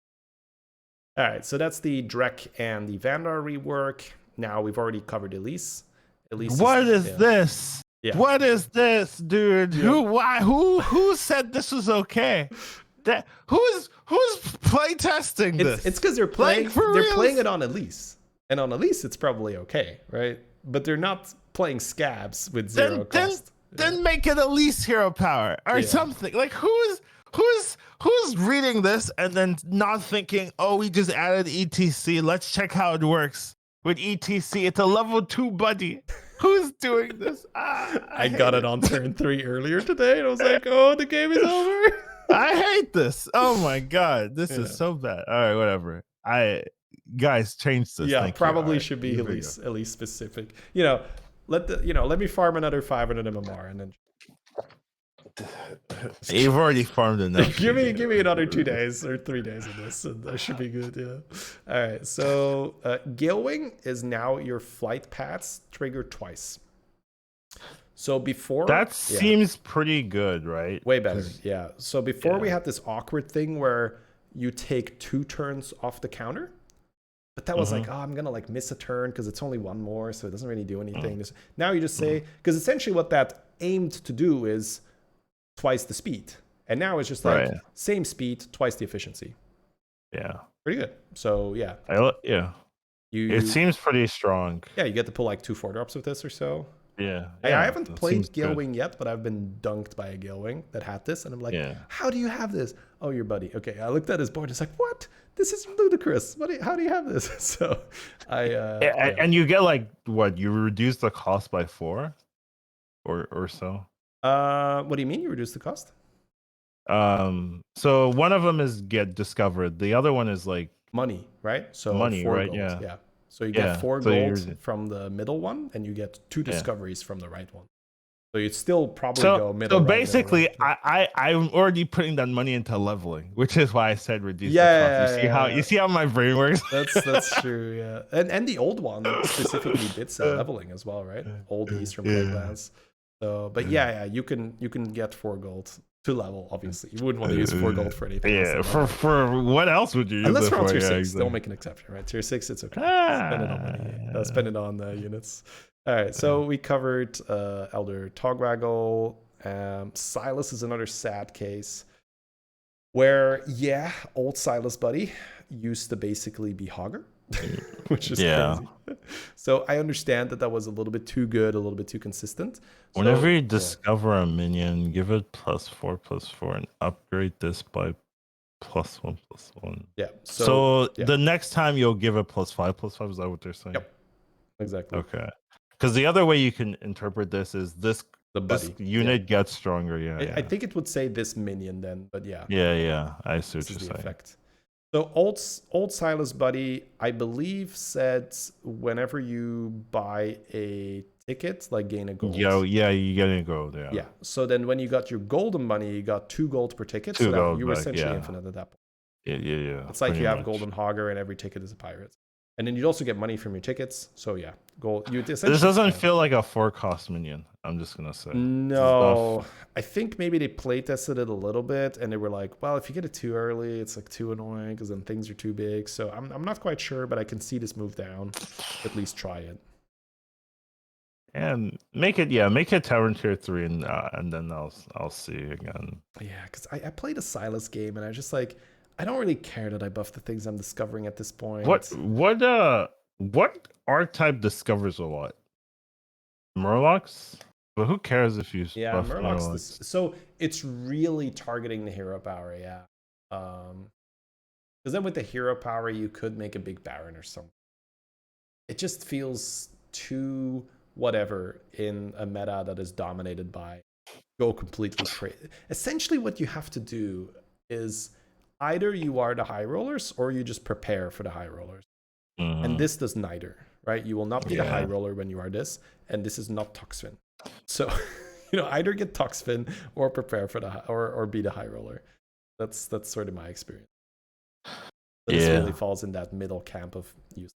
All right, so that's the Drek and the Vandar rework. Now we've already covered Elise. What is this? Yeah. What is this, dude? Yeah. Who said this was okay? Who's playtesting this? It's because they're playing it on Elise. And on Elise it's probably okay, right? But they're not playing scabs with zero cost. Then make it Elise hero power or something. Like who's reading this and then not thinking, oh, we just added ETC. Let's check how it works with ETC. It's a level 2 buddy. Who's doing this? I got it on turn 3 earlier today, and I was like, oh, the game is over. I hate this. Oh my god, this is so bad. All right, whatever. Guys, change this. Yeah, probably should be Elise specific. Let me farm another 500 MMR and then. You've already farmed enough. give me another 2 days or 3 days of this, and that should be good. Yeah. All right. So Galewing is now your flight paths triggered twice. So before that seems pretty good, right? Way better. Yeah. So before we had this awkward thing where you take 2 turns off the counter. But that was like, I'm going to miss a turn because it's only 1 more, so it doesn't really do anything. Now you just say, because essentially what that aimed to do is twice the speed. And now it's just same speed, twice the efficiency. Yeah. Pretty good. So, yeah. It seems pretty strong. Yeah, you get to pull 2 4-drops with this or so. Yeah. I haven't played Galewing yet, but I've been dunked by a Galewing that had this. And I'm like, how do you have this? Oh, your buddy. Okay, I looked at his board. It's like, what? This is ludicrous. How do you have this? So and you get what? You reduce the cost by 4 or so? What do you mean you reduce the cost? So one of them is get discovered. The other one is money, right? So money, 4 right? gold. Yeah. So you get 4 gold from the middle one, and you get 2 discoveries from the right one. So you'd still probably go middle. So basically, I'm already putting that money into leveling, which is why I said reduce the cost. You see how my brain works? That's true. Yeah, and the old one specifically did leveling as well, right? Old Eastern Plaguelands. So, but yeah, you can get 4 gold to level. Obviously, you wouldn't want to use 4 gold for anything. Yeah, else for what else would you use unless it we're on for? tier 6, exactly. don't make an exception, right? Tier 6, it's okay. Spend it on money. Spend it on units. All right, so we covered Elder Togwaggle. Silas is another sad case where, yeah, old Silas buddy used to basically be Hogger, which is crazy. So I understand that was a little bit too good, a little bit too consistent. Whenever you discover a minion, give it +4/+4 and upgrade this by +1/+1. Yeah. So the next time you'll give it +5/+5. Is that what they're saying? Yep. Exactly. Okay. Because the other way you can interpret this is this unit gets stronger. I think it would say this minion then, but yeah. Yeah. I see what you're saying. Effect. So old Silas buddy, I believe, said whenever you buy a ticket, like gain a gold. Yeah, you get a gold. Yeah. So then when you got your golden money, you got 2 gold per ticket. 2 so gold you were back, essentially infinite at that point. Yeah. It's like you have golden Hogger and every ticket is a pirate. And then you'd also get money from your tickets. So yeah, gold. This doesn't feel like a 4-cost minion. I'm just gonna say. No, I think maybe they play tested it a little bit, and they were like, "Well, if you get it too early, it's like too annoying because then things are too big." So I'm not quite sure, but I can see this move down. At least try it. And make it Tavern tier 3, and then I'll see again. Yeah, because I played a Silas game, and I just like. I don't really care that I buff the things I'm discovering at this point. What archetype discovers a lot? Murlocs? But who cares if you buff Murlocs? So it's really targeting the hero power, yeah. Because then with the hero power, you could make a big Baron or something. It just feels too whatever in a meta that is dominated by go completely crazy. Essentially, what you have to do is either you are the high rollers or you just prepare for the high rollers. And this does neither, right? You will not be the high roller when you are this, and this is not Toxfin. So, either get Toxfin or prepare for or be the high roller. That's sort of my experience. This really falls in that middle camp of use.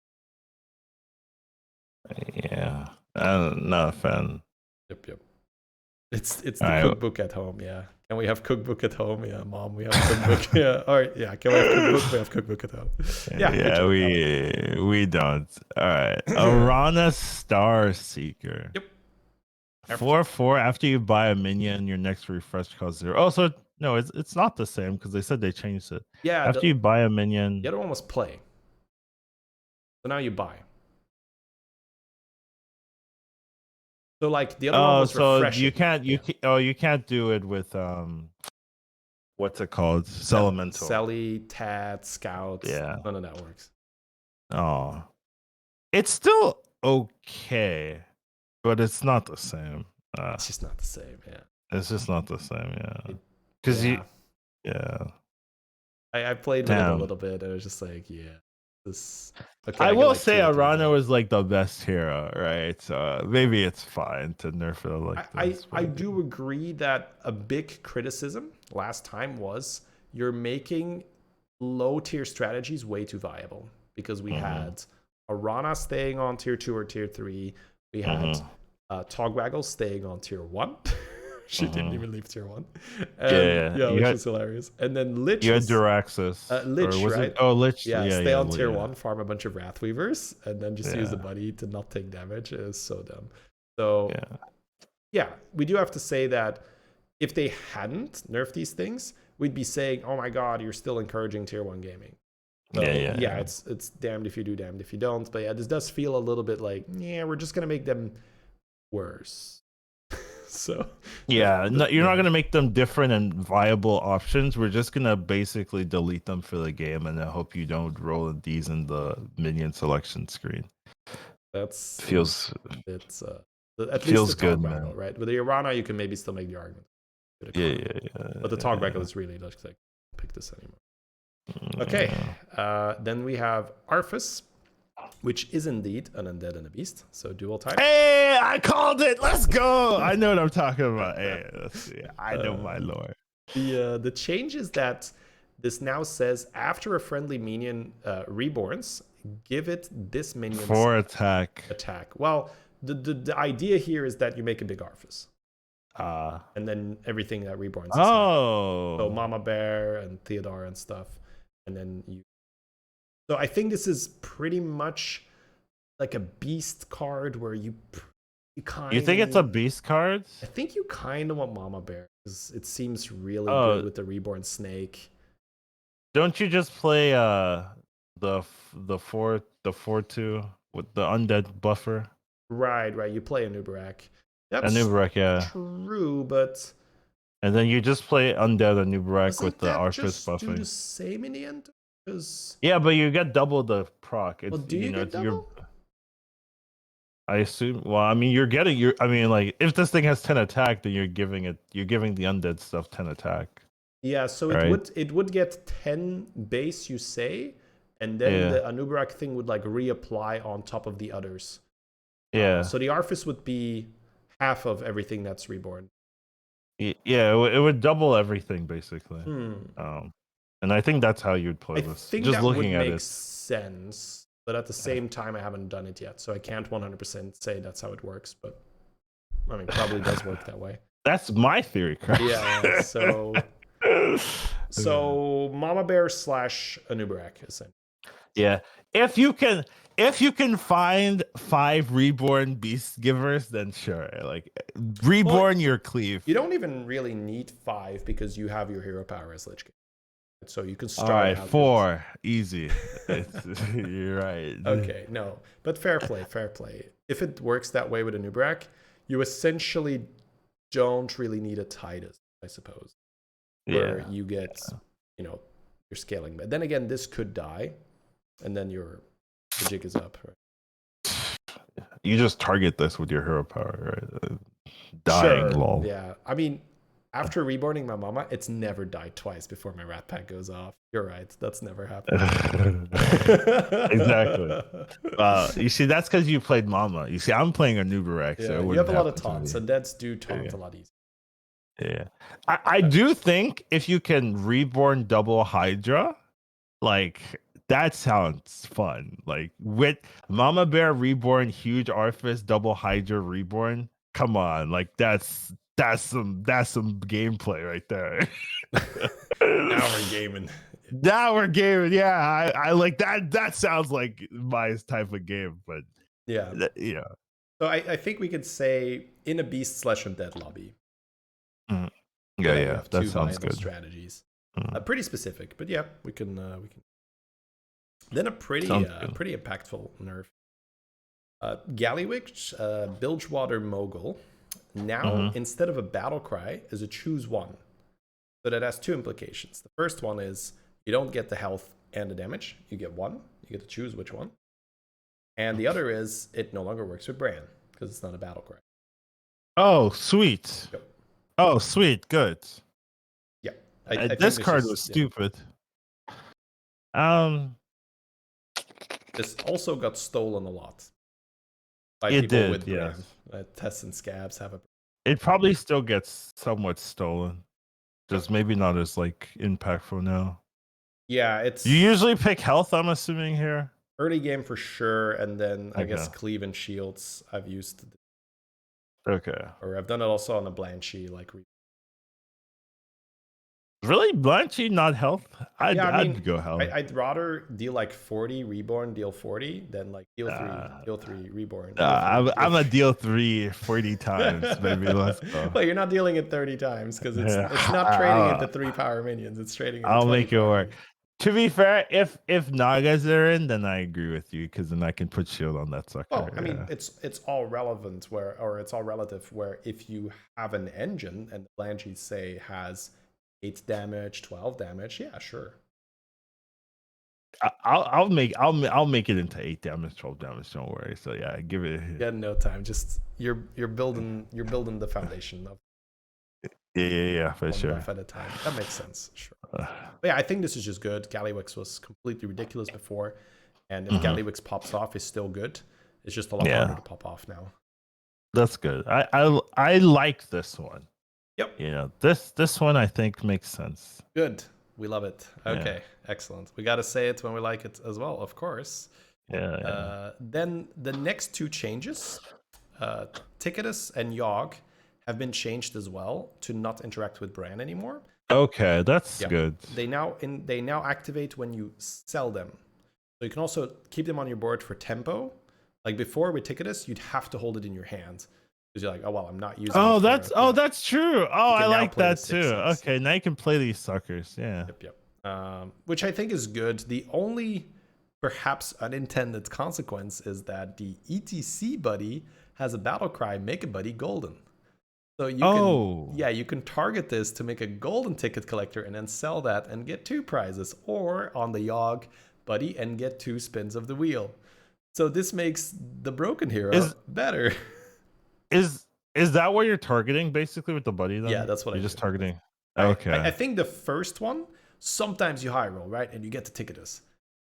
Yeah, I'm not a fan. Yep. It's the cookbook at home, yeah. Can we have cookbook at home? Yeah, mom, we have cookbook. Yeah, all right, yeah. Can we have cookbook? We have cookbook at home. Yeah, we don't. All right, Arana Star Seeker. Yep. 4/4 after you buy a minion, your next refresh costs 0. Oh, so no, it's not the same because they said they changed it. Yeah. After you buy a minion, the other one was play. So now you buy. So like the other one was refreshing. you can't do it with what's it called? Elemental. Selly, Tad, Scout. Yeah. None of that works. Oh. It's still okay, but it's not the same. It's just not the same, yeah. It's just not the same, yeah. Because I played with it a little bit and it was just like, okay, I will say Arana was like the best hero, right? So maybe it's fine to nerf it like this. I do agree that a big criticism last time was you're making low tier strategies way too viable because we had Arana staying on tier 2 or tier 3. We had Togwaggle staying on tier 1. She didn't even leave tier 1. Which is hilarious. And then Lich. You had Duraxis. Lich, right? Lich. Yeah, stay on tier 1, farm a bunch of Wrathweavers, and then just use the buddy to not take damage. It is so dumb. So, we do have to say that if they hadn't nerfed these things, we'd be saying, oh my god, you're still encouraging tier 1 gaming. So, it's damned if you do, damned if you don't. But yeah, this does feel a little bit like, we're just going to make them worse. So you're not going to make them different and viable options. We're just going to basically delete them for the game and then hope you don't roll these in the minion selection screen. At least feels good, man. Right? With the Arana, you can maybe still make the argument. But the Togwaggle is really just like, pick this anymore. Okay, then we have Arthas, which is indeed an undead and a beast, so dual type. Hey, I called it. Let's go. I know what I'm talking about. Hey, let's see. I know my lore. The change is that this now says after a friendly minion reborns, give it this minion's 4 attack. Well, the idea here is that you make a big Arthas. and then everything that reborns. Oh. So Mama Bear and Theodore and stuff, and then you. So I think this is pretty much like a beast card where you kind. You think it's a beast card? I think you kind of want Mama Bear because it seems really Oh. good with the reborn snake. Don't you just play the 4/2 with the undead buffer? Right. You play a Nubarak. That's Anubarak, yeah. true, but And then you just play undead Anubarak doesn't with the that Arthas just do buffing. the same in the end? Because Yeah, but you get double the proc. It's, well, do you get double? I assume. Well, I mean, you're getting your. I mean, like, if this thing has 10 attack, then you're giving the undead stuff 10 attack. Yeah, so Right. it would get 10 base, you say, and then the Anubarak thing would like reapply on top of the others. Yeah. So the Arthas would be half of everything that's reborn. Yeah, it would double everything basically. And I think that's how you'd play I this. think Just that looking would at make it. sense, but at the same time, I haven't done it yet, so I can't 100% say that's how it works. But I mean, probably does work that way. That's my theory, Chris. Yeah. So Mama Bear / Anubarak, essentially. Yeah. If you can find 5 reborn beast givers, then sure. Like reborn your cleave. You don't even really need 5 because you have your hero power as Lich King. So you can start. All right, out 4. Easy. You're right. Okay, no. But fair play. If it works that way with Anubarak, you essentially don't really need a Titus, I suppose. Where you get, your scaling. But then again, this could die, and then the jig is up. Right? You just target this with your hero power, right? Dying, lol. Yeah. I mean, after reborning my mama, it's never died twice before my rat pack goes off. You're right. That's never happened. Exactly. You see, that's because you played mama. You see, I'm playing Anubarak, Yeah, so you have a lot of taunts, and that's do taunt a lot easier. Yeah. I do think if you can reborn double Hydra, like that sounds fun. Like with Mama Bear reborn, huge Arthas, double Hydra reborn. Come on, like that's some gameplay right there. Now we're gaming. Yeah, I like that. That sounds like my type of game, but yeah. So I think we could say in a beast / undead lobby. Yeah, that sounds good. Strategies, pretty specific, but yeah, we can. Then a pretty impactful nerf. Gallywix, Bilgewater Mogul. Now instead of a battle cry, is a choose one. So that has 2 implications. The first one is you don't get the health and the damage. You get one. You get to choose which one. And the other is it no longer works with Bran because it's not a battle cry. Oh, sweet. Yep. Oh, sweet. Good. Yeah. This card was stupid. This also got stolen a lot. By it people did, with yeah. Tess and Scabs have a. It probably still gets somewhat stolen. Just maybe not as like impactful now. Yeah, it's. You usually pick health, I'm assuming here. Early game for sure, and then I guess cleave and shields I've used. Okay. Or I've done it also on the Blanchy, like. Really, Blanchy not health? I'd go health. I'd rather deal like 40 reborn, deal 40 than like deal 3 reborn. I'm a deal 3 40 times, maybe. Let's go. Well, you're not dealing it 30 times because it's not trading into 3 power minions. It's trading. I'll make it work. To be fair, if Nagas are in, then I agree with you because then I can put shield on that sucker. Oh, I mean, it's all relevant it's all relative. Where if you have an engine and the Blanchy say has 8 damage, 12 damage, yeah, sure. I'll make it into 8 damage, 12 damage. Don't worry. So yeah, give it. Yeah, no time. Just you're building the foundation of. Yeah, for sure. At a time. That makes sense. Sure. But yeah, I think this is just good. Gallywix was completely ridiculous before, and if Gallywix pops off, it's still good. It's just a lot harder to pop off now. That's good. I like this one. Yep. This one I think makes sense. Good. We love it. Okay, excellent. We got to say it when we like it as well, of course. Yeah. Then the next 2 changes, Ticketus and Yogg have been changed as well to not interact with Bran anymore. Okay, that's Yeah. good. They now activate when you sell them. So you can also keep them on your board for tempo. Like before with Ticketus, you'd have to hold it in your hand because you're like, oh well, I'm not using. Oh, it for, that's true. Oh, I now like play the that too. 6/6. Okay, now you can play these suckers. Yeah. Yep. Which I think is good. The only perhaps unintended consequence is that the ETC buddy has a battle cry, make a buddy golden. So you can target this to make a golden ticket collector and then sell that and get 2 prizes, or on the Yogg buddy and get 2 spins of the wheel. So this makes the broken hero better. Is that what you're targeting basically with the buddy then? Yeah, that's what you're I just do. targeting. Okay. I think the first one, sometimes you high roll, right? And you get the Ticketus.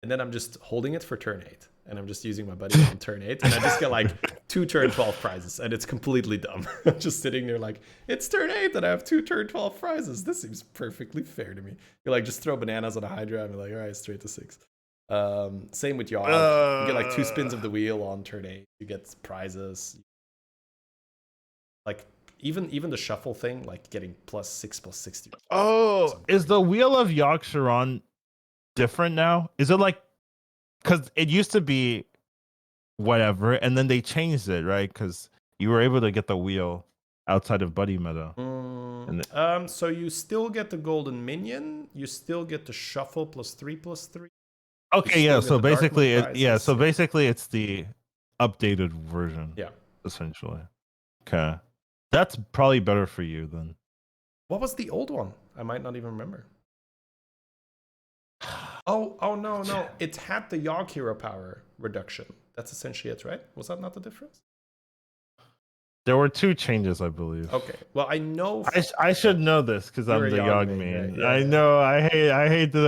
And then I'm just holding it for turn 8. And I'm just using my buddy on turn 8. And I just get like 2 turn 12 prizes. And it's completely dumb. I'm just sitting there like, it's turn 8 and I have 2 turn 12 prizes. This seems perfectly fair to me. You like just throw bananas on a Hydra and be like, all right, straight to 6. Same with Yogg. You get like 2 spins of the wheel on turn 8. You get prizes. Like even the shuffle thing, like getting +6 +60. Oh, is the wheel of Yogg Saron different now? Is it like, because it used to be whatever, and then they changed it, right? Because you were able to get the wheel outside of buddy meta. So you still get the golden minion. You still get the shuffle +3/+3. Okay, yeah. So basically, prizes, basically, it's the updated version. Yeah. Essentially. Okay, that's probably better for you then. What was the old one? I might not even remember. Oh no! It had the Yogg hero power reduction. That's essentially it, right? Was that not the difference? There were 2 changes, I believe. Okay. Well, I know. I should know this because I'm You're the a Yogg Yogg main, main. right? Yeah, I yeah. know. I hate that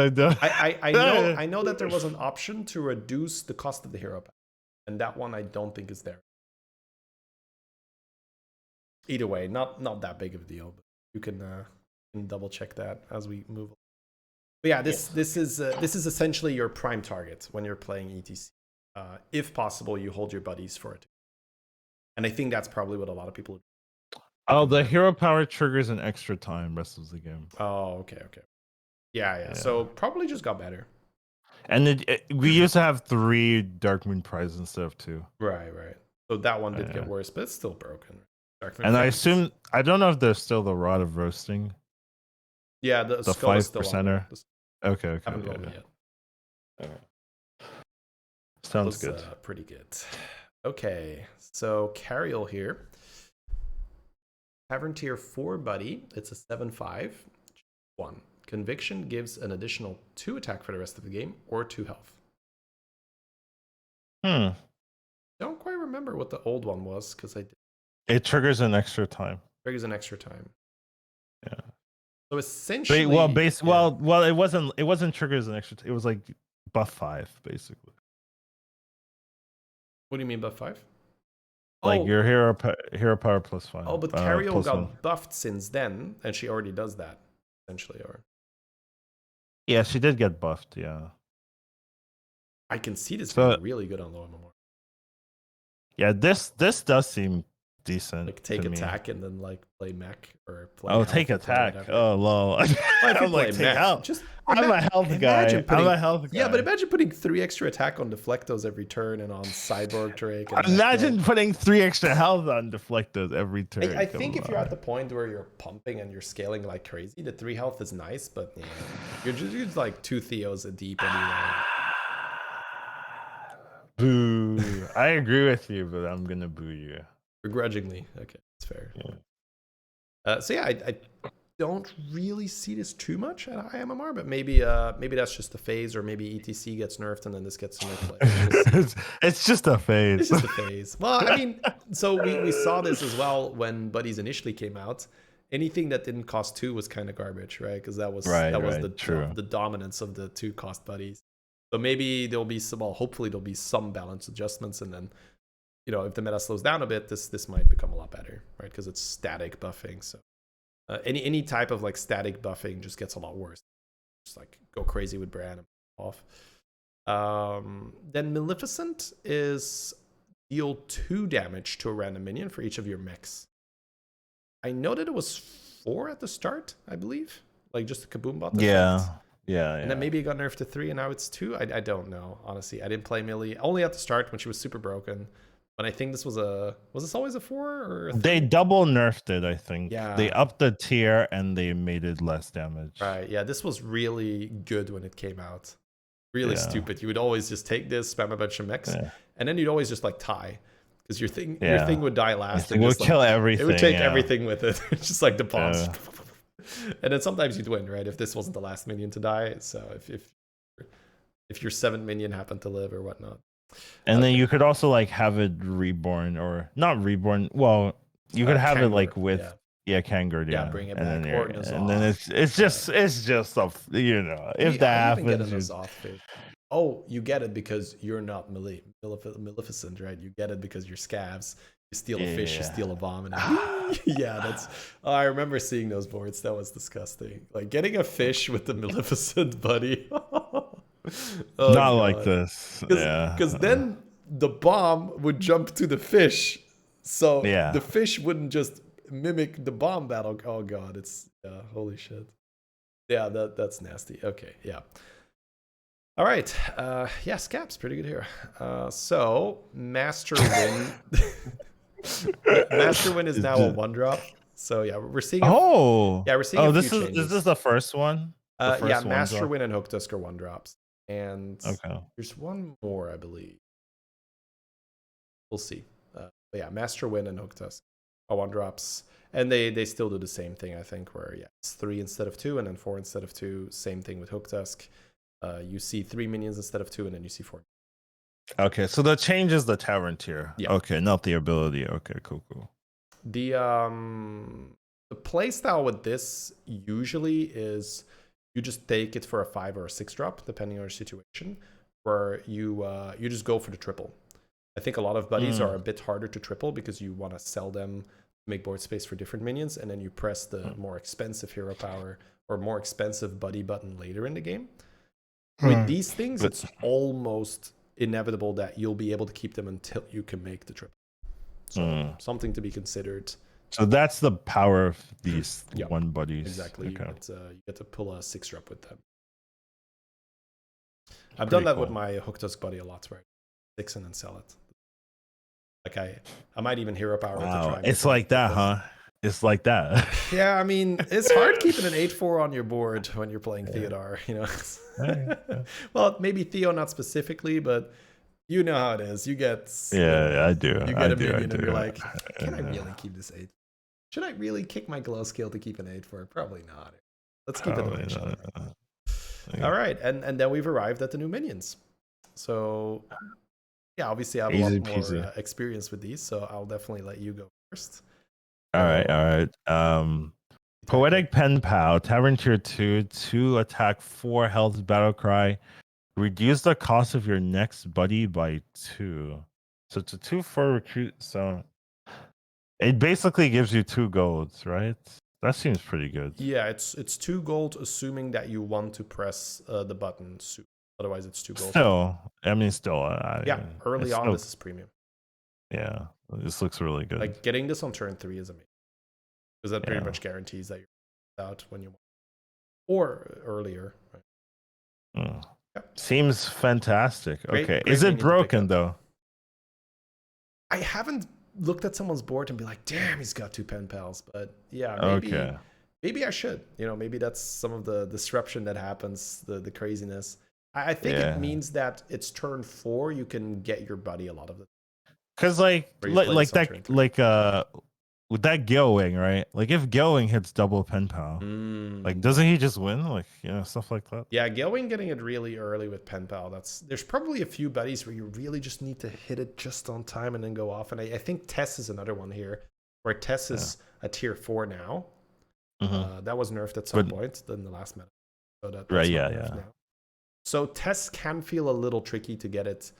I don't. I know that there was an option to reduce the cost of the hero power, and that one I don't think is there. Either way, not that big of a deal. But you can double check that as we move on. But yeah, this is essentially your prime target when you're playing ETC. If possible, you hold your buddies for it, and I think that's probably what a lot of people do. Oh, the hero power triggers an extra time rest of the game. Oh, okay. Yeah. So probably just got better. And we used to have 3 Dark Moon prizes instead of 2. Right. So that one did get worse, but it's still broken. And I assume, I don't know if there's still the Rod of Roasting. Yeah, the 5%er. Okay. Haven't rolled it yet. All right. Sounds good. Pretty good. Okay, so Cariel here. Tavern tier 4 buddy. It's a 7/5. 1. Conviction gives an additional 2 attack for the rest of the game or 2 health. Don't quite remember what the old one was because I did. It triggers an extra time. Triggers an extra time. Yeah. So essentially, well, it wasn't triggers an extra. It was like buff 5 basically. What do you mean buff 5? Like your hero power +5. Oh, but Cariel got buffed since then, and she already does that essentially. Or yeah, she did get buffed. Yeah. I can see this being really good on low MMR. Yeah, this does seem decent. Like take attack and then like play mech or play. Oh, take attack. Oh, lol. I'm like take health. I'm a health guy. I'm a health guy. Yeah, but imagine putting 3 extra attack on Deflectos every turn and on Cyborg Drake. Imagine putting 3 extra health on Deflectos every turn. I think if you're at the point where you're pumping and you're scaling like crazy, the 3 health is nice, but yeah, you're just like 2 Theos a deep anyway. Boo. I agree with you, but I'm gonna boo you. Begrudgingly. Okay, that's fair. Yeah. So yeah, I don't really see this too much at high MMR, but maybe that's just a phase, or maybe ETC gets nerfed and then this gets some more play. It's just a phase. It's just a phase. Well, I mean, so we saw this as well when Buddies initially came out. Anything that didn't cost 2 was kind of garbage, right? Because that was the dominance of the 2 cost buddies. So maybe there'll be hopefully there'll be some balance adjustments, and then, if the meta slows down a bit, this might become a lot better, right? Because it's static buffing. So any type of like static buffing just gets a lot worse. Just like go crazy with Bran and off. Then Maleficent is deal 2 damage to a random minion for each of your mechs. I know that it was 4 at the start, I believe, like just a Kaboom Bot. Yeah. Yeah. And then maybe it got nerfed to 3 and now it's 2. I don't know, honestly. I didn't play Millie only at the start when she was super broken. But I think this was this always a 4 or a 3? They double nerfed it, I think. Yeah. They upped the tier and they made it less damage. Right. Yeah, this was really good when it came out. Really stupid. You would always just take this, spam a bunch of mechs, and then you'd always just like tie. Because your thing would die last. It would kill everything. It would take everything with it. It's just like the bombs. And then sometimes you'd win, right? If this wasn't the last minion to die. So if your 7th minion happened to live or whatnot. And then you could also like have it reborn or not reborn. Well, you could have it like with Kangor, bring it back. And then it's just if that happens. Oh, you get it because you're not Maleficent, right? You get it because you're scavs. You steal a fish, you steal a bomb, and that's. Oh, I remember seeing those boards. That was disgusting. Like getting a fish with the Maleficent buddy. Not God. Like this. Because then the bomb would jump to the fish, so the fish wouldn't just mimic the bomb battle. Oh god, it's holy shit. Yeah, that's nasty. Okay, yeah. All right, Scap's pretty good here. So Master Win, Master Win is now a 1-drop. So yeah, we're seeing. We're seeing. Is this the first one? Master Win and Hooktusk are 1-drops. And there's one more, I believe. We'll see. Master Win and Hooktusk are 1-drops. And they still do the same thing, I think, where it's 3 instead of 2, and then 4 instead of 2. Same thing with Hooktusk. You see 3 minions instead of 2, and then you see 4. Okay, so the change is the tavern tier. Yeah. Okay, not the ability. Okay, cool. The playstyle with this usually is you just take it for a 5 or a 6 drop, depending on your situation, where you just go for the triple. I think a lot of buddies are a bit harder to triple because you want to sell them, make board space for different minions, and then you press the more expensive hero power or more expensive buddy button later in the game. With these things, it's almost inevitable that you'll be able to keep them until you can make the triple. So something to be considered. So that's the power of these one buddies. Exactly. Okay. You get to pull a 6-drop with them. I've done that with my Hooktusk buddy a lot, right? 6 and then sell it. Like I might even hero power it to try. It's like that, huh? It's like that. Yeah, I mean, it's hard keeping an 8/4 on your board when you're playing Theodore, you know. Well, maybe Theo not specifically, but you know how it is. You get I do. You get a minion and you're like, can I really keep this 8? Should I really kick my glow skill to keep an 8/4? Probably not. Let's keep it original. All right, and then we've arrived at the new minions. So yeah, obviously I have a lot more experience with these, so I'll definitely let you go first. All right. Poetic Pen Pal, Tavern Tier 2, 2 attack, 4 health, battle cry. Reduce the cost of your next buddy by 2. So it's a 2 for recruit. So it basically gives you 2 golds, right? That seems pretty good. Yeah, it's 2 gold, assuming that you want to press the button soon. Otherwise, it's 2 gold. Early on, this is premium. Yeah, this looks really good. Like getting this on turn 3 is amazing. Because that pretty much guarantees that you're out when you want. Or earlier. Right? Seems fantastic. Great is it broken though? I haven't looked at someone's board and be like, damn, he's got 2 pen pals. But yeah, maybe I should. You know, maybe that's some of the disruption that happens, the craziness. I think it means that it's turn 4, you can get your buddy a lot of it. Because with that Gilwing, right? Like if Gilwing hits double pen pal, like doesn't he just win? Like, stuff like that. Yeah, Gilwing getting it really early with pen pal. There's probably a few buddies where you really just need to hit it just on time and then go off. And I think Tess is another one here, where Tess is a tier 4 now. That was nerfed at some point in the last meta. So that's now. So Tess can feel a little tricky to get it.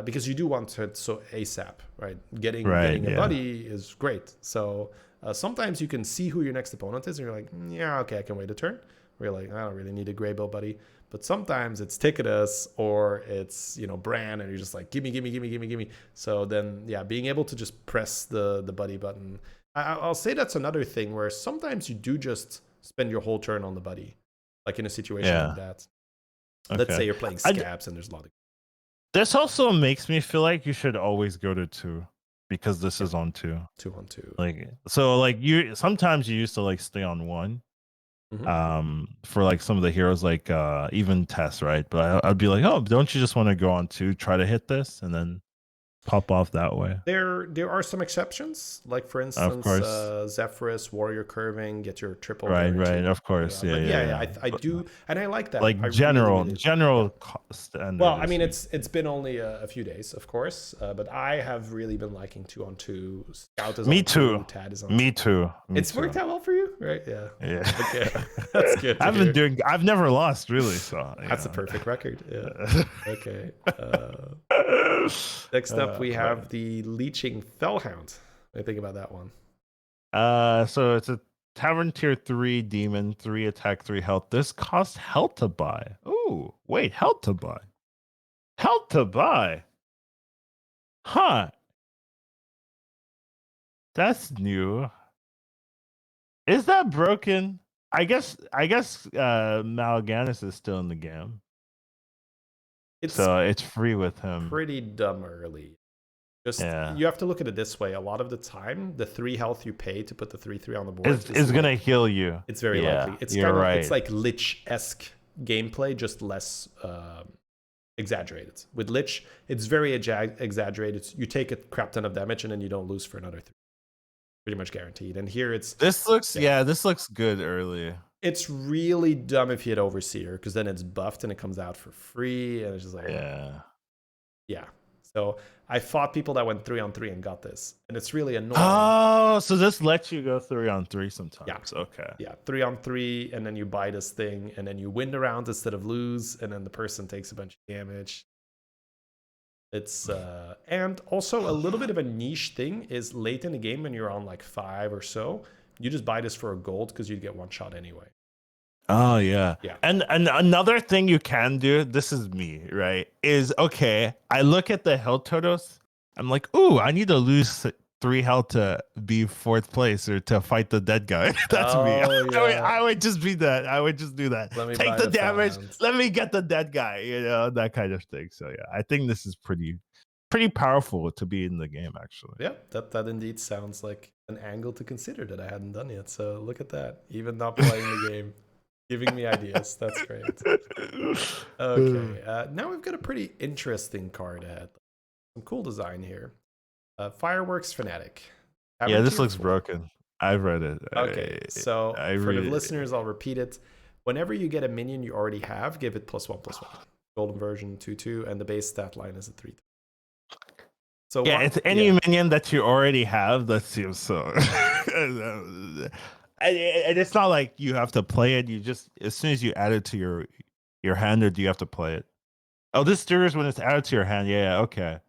Because you do want it so ASAP, right? Getting a buddy is great. So sometimes you can see who your next opponent is, and you're like, I can wait a turn. Where you're like, I don't really need a Greybill buddy. But sometimes it's Ticketus or it's Bran, and you're just like, gimme. So then being able to just press the buddy button. I'll say that's another thing where sometimes you do just spend your whole turn on the buddy, like in a situation Yeah. like that. Let's say Okay. you're playing I- scabs and there's a lot of. This also makes me feel like you should always go to 2 because this is on 2. 2-on-2. Like so, like you sometimes you used to like stay on 1. For like some of the heroes, like even Tess, right? But I'd be like, oh, don't you just want to go on 2, try to hit this, and then pop off that way? There are some exceptions, like for instance, course. Zephyrus, Warrior Curving, get your triple. Right, guarantee. of course, But yeah. I do, and I like that. Like I general really do. standard. Well, I mean, it's been only a few days, of course, but I have really been liking 2-on-2. Scout is Me on too. 2, Tad is on Me too. It's worked out well for you, right? Yeah. Yeah. Okay, that's good. I've never lost really, so That's a perfect record. Yeah. Okay. Next up, we have the Leeching Fellhound. What do you think about that one? So it's a Tavern tier 3 demon, 3 attack, 3 health. This costs health to buy. Oh, wait, health to buy. Health to buy. Huh. That's new. Is that broken? I guess Mal'Ganis is still in the game. So it's free with him. Pretty dumb early. Just you have to look at it this way. A lot of the time, the 3 health you pay to put the 3/3 on the board is gonna heal you. It's very likely. It's you're right. It's like Lich-esque gameplay, just less exaggerated. With Lich, it's very exaggerated. You take a crap ton of damage and then you don't lose for another 3. Pretty much guaranteed. And here this looks good early. It's really dumb if you hit Overseer, because then it's buffed and it comes out for free, and it's just like yeah. So I fought people that went 3-on-3 and got this, and it's really annoying. Oh, so this lets you go 3-on-3 sometimes. Yeah. Okay. Yeah, 3-on-3, and then you buy this thing, and then you win the round instead of lose, and then the person takes a bunch of damage. It's and also a little bit of a niche thing is late in the game when you're on like 5 or so, you just buy this for a gold because you'd get one shot anyway. Oh yeah. Yeah. And another thing you can do, this is me, right? Is okay, I look at the health totals. I'm like, ooh, I need to lose 3 health to be 4th place or to fight the dead guy. That's me. Yeah. I would just be that. I would just do that. Take the damage. Let me get the dead guy. That kind of thing. So yeah, I think this is pretty powerful to be in the game actually. Yeah, that indeed sounds like an angle to consider that I hadn't done yet. So look at that. Even not playing the game, giving me ideas. That's great. Okay, now we've got a pretty interesting card ahead. Some cool design here. Fireworks Fanatic. Yeah, this looks broken. I've read it. Okay, so for the listeners, I'll repeat it. Whenever you get a minion you already have, give it +1/+1. Golden version 2/2, and the base stat line is a 3/3. So yeah, it's any minion that you already have that seems so. And it's not like you have to play it. You just as soon as you add it to your hand, or do you have to play it? Oh, this triggers when it's added to your hand. Yeah, okay.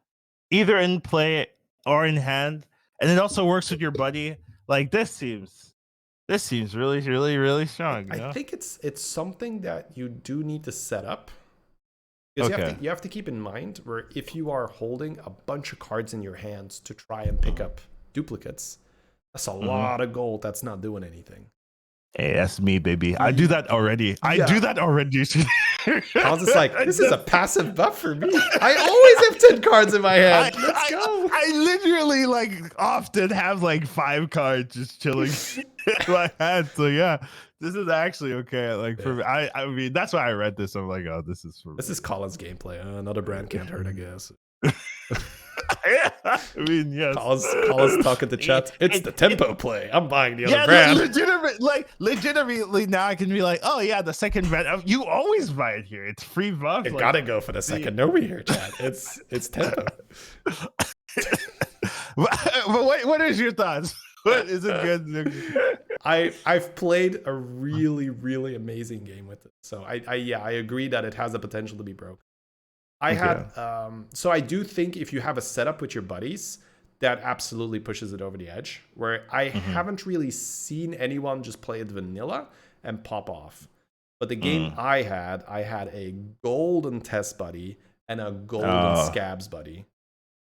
Either in play or in hand, and it also works with your buddy. Like this seems really, really, really strong. I think it's something that you do need to set up. Because you have to keep in mind where if you are holding a bunch of cards in your hands to try and pick up duplicates, that's a lot of gold that's not doing anything. Hey, that's me, baby. I do that already. I do that already. I was just like, this is a passive buff for me. I always have 10 cards in my hand. Let's go. I literally often have 5 cards just chilling in my hand. So yeah, this is actually okay. For me, I mean, that's why I read this. I'm like, oh, this is for me. This is Colin's gameplay. Another brand can't hurt, I guess. Yeah, I mean, yes. Colin's talking to chat. It's the tempo play. I'm buying the other brand. Legitimately, now I can be like, oh yeah, the second brand. You always buy it here. It's free buff. You gotta go for the second. Nobody here, chat. It's tempo. But what is your thoughts? What is it good? I've played a really, really amazing game with it. So I agree that it has the potential to be broken. So I do think if you have a setup with your buddies, that absolutely pushes it over the edge. Where I haven't really seen anyone just play it vanilla and pop off. But the game I had a golden test buddy and a golden scabs buddy.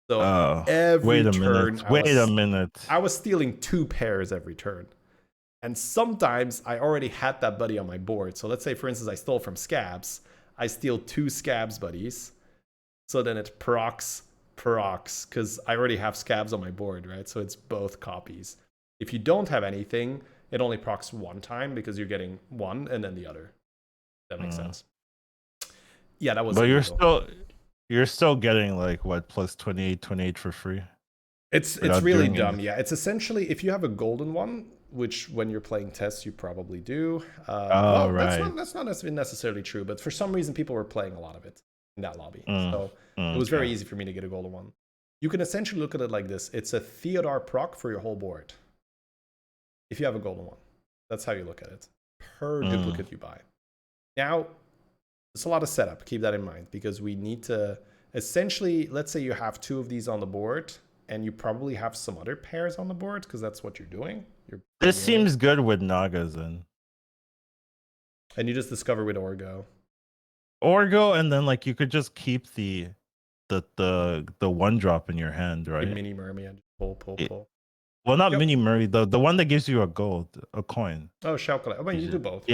So wait every a turn, minute. Wait a minute. I was stealing 2 pairs every turn. And sometimes I already had that buddy on my board. So let's say, for instance, I stole from Scabs. I steal 2 Scabs buddies. So then it procs, because I already have Scabs on my board, right? So it's both copies. If you don't have anything, it only procs 1 time because you're getting 1 and then the other. That makes sense. Yeah, that was. But you're still getting like what, plus 28 for free? It's really dumb. Yeah, it's essentially, if you have a golden one, which when you're playing tests you probably do. Right. That's not necessarily true, but for some reason people were playing a lot of it in that lobby. So it was very easy for me to get a golden one. You can essentially look at it like this. It's a Theodore proc for your whole board. If you have a golden one, that's how you look at it. Per duplicate you buy. Now, it's a lot of setup. Keep that in mind, because we need to essentially, let's say you have 2 of these on the board and you probably have some other pairs on the board because that's what you're doing. This seems good with Nagas in. And you just discover with Orgo. And then like you could just keep the 1 drop in your hand, right? Mini Mermaid. Pull. Well, not Mini Murray, the one that gives you a coin. Oh, Shell Collector. I mean, you do both.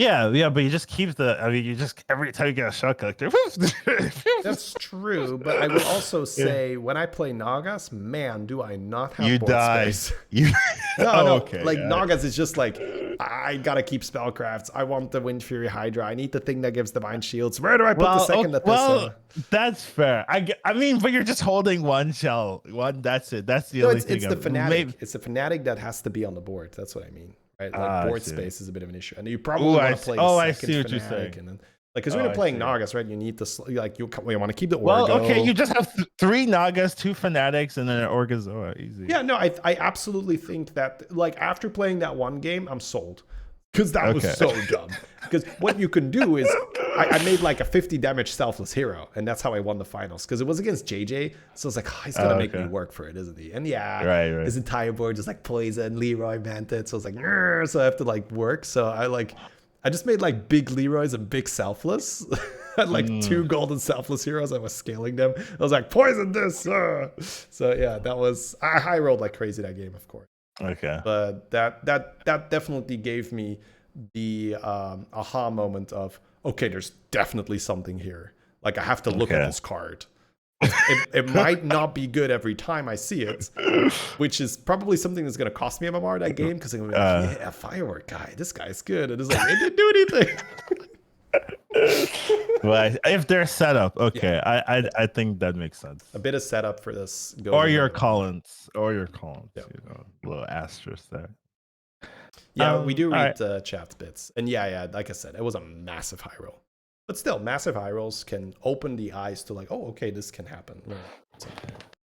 Yeah, but you just keep you just, every time you get a Shell Collector. That's true, but I will also say, when I play Nagas, man, do I not have you board die. space. No, okay, Nagas is just like, I gotta keep spellcrafts. I want the Wind Fury Hydra. I need the thing that gives Divine Shields. Where do I put the second that that's fair. I mean, but you're just holding 1 shell. That's it. That's the only thing. It's the Fanatic. It's the Fanatic that has to be on the board. That's what I mean. Right? Like board space is a bit of an issue. And you probably want to play I see what you're saying. And then, because when you're playing Nagas, right, you need to, like, you want to keep the Orgo. Well, okay, you just have 3 Nagas, 2 Fanatics, and then an Orgazoa. Easy. Yeah, no, I absolutely think that, like, after playing that one game, I'm sold. Because that was so dumb. Because what you can do is, I made like a 50 damage selfless hero, and that's how I won the finals. Because it was against JJ, so I was like, he's gonna make me work for it, isn't he? And his entire board just like Poison, Leroy, Manted. So I was like, so I have to like work. So I just made like big Leroys and big selfless. I had like 2 golden selfless heroes. I was scaling them. I was like, poison this. So yeah, that was, I high rolled like crazy that game, of course. Okay. But that definitely gave me the aha moment of, okay, there's definitely something here. Like, I have to look at this card. It might not be good every time I see it, which is probably something that's going to cost me a MMR that game, because I'm going to be like, yeah, Firework guy, this guy's good. And it's like, it didn't do anything. Well, if they're set up, okay, I think that makes sense. A bit of setup for this. Or your Collins, you know, little asterisk there. Yeah, we do read chat bits, and like I said, it was a massive high roll, but still, massive high rolls can open the eyes to like, oh, okay, this can happen.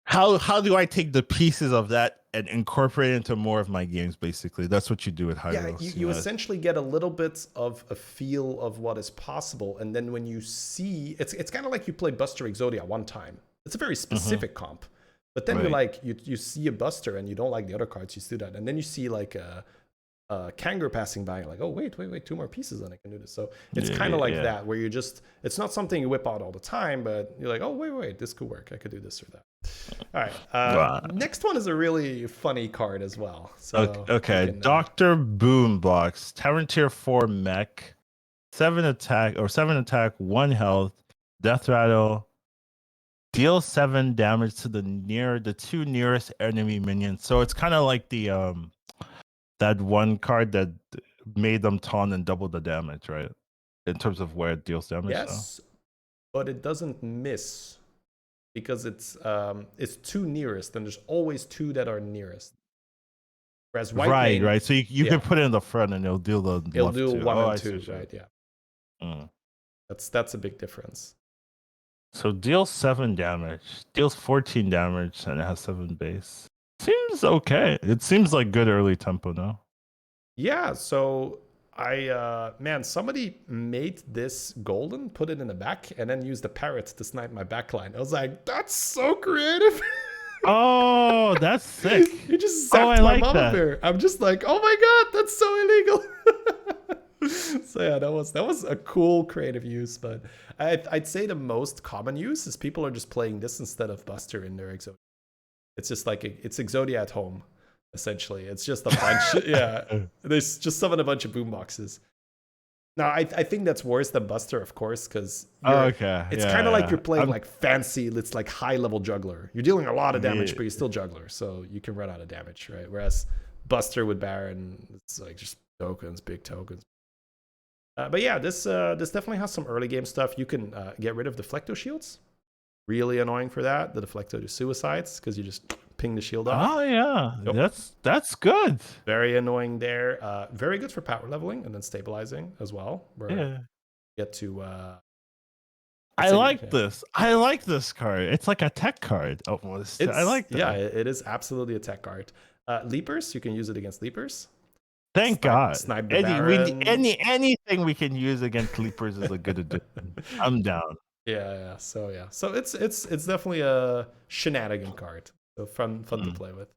How do I take the pieces of that and incorporate it into more of my games? Basically, that's what you do with high rolls. You essentially get a little bit of a feel of what is possible, and then when you see, it's kind of like you play Buster Exodia one time. It's a very specific comp, but then you're like, you see a Buster and you don't like the other cards, you do that, and then you see like a Kangaroo passing by, and like, oh wait, 2 more pieces, and I can do this. So it's kind of like that, where it's not something you whip out all the time, but you're like, oh wait, this could work. I could do this or that. All right. Next one is a really funny card as well. So okay, Dr. Boombox, Tavern Tier 4 mech, 7 attack, 1 health, Death Rattle, deal 7 damage to the 2 nearest enemy minions. So it's kind of like the that one card that made them taunt and double the damage, right? In terms of where it deals damage. Yes, but it doesn't miss, because it's 2 nearest, and there's always 2 that are nearest. Whereas white right. So you can put it in the front and it'll deal the it'll do 1 and 2, right? Yeah. That's a big difference. So deals 7 damage, deals 14 damage, and it has 7 base. Seems okay. It seems like good early tempo now. Yeah, so somebody made this golden, put it in the back, and then used the parrot to snipe my backline. I was like, that's so creative. Oh, that's sick. You just zapped my mama bear. I'm just like, oh my god, that's so illegal. So yeah, that was a cool creative use, but I'd say the most common use is people are just playing this instead of Buster in their Exodia. It's just like it's Exodia at home, essentially. It's just a bunch. Yeah, there's just summon a bunch of boomboxes. Now I think that's worse than Buster, of course, because Okay. it's kind of like you're playing like fancy. It's like high level juggler. You're dealing a lot of damage, but you're still juggler, so you can run out of damage, right? Whereas Buster with Baron, it's like just tokens, big tokens. But yeah, this definitely has some early game stuff. You can get rid of Deflecto shields. Really annoying for that. The Deflecto to suicides because you just ping the shield off. Oh yeah, Yep. that's good. Very annoying there. Very good for power leveling and then stabilizing as well. Where Yeah. you get to. I say- like yeah. this. I like this card. It's like a tech card almost. I like that. Yeah, it is absolutely a tech card. Leapers, you can use it against leapers. Thank God. Snipe the Baron. Anything we can use against Leapers is a good addition. I'm down. Yeah. So it's definitely a shenanigan card. So fun to play with.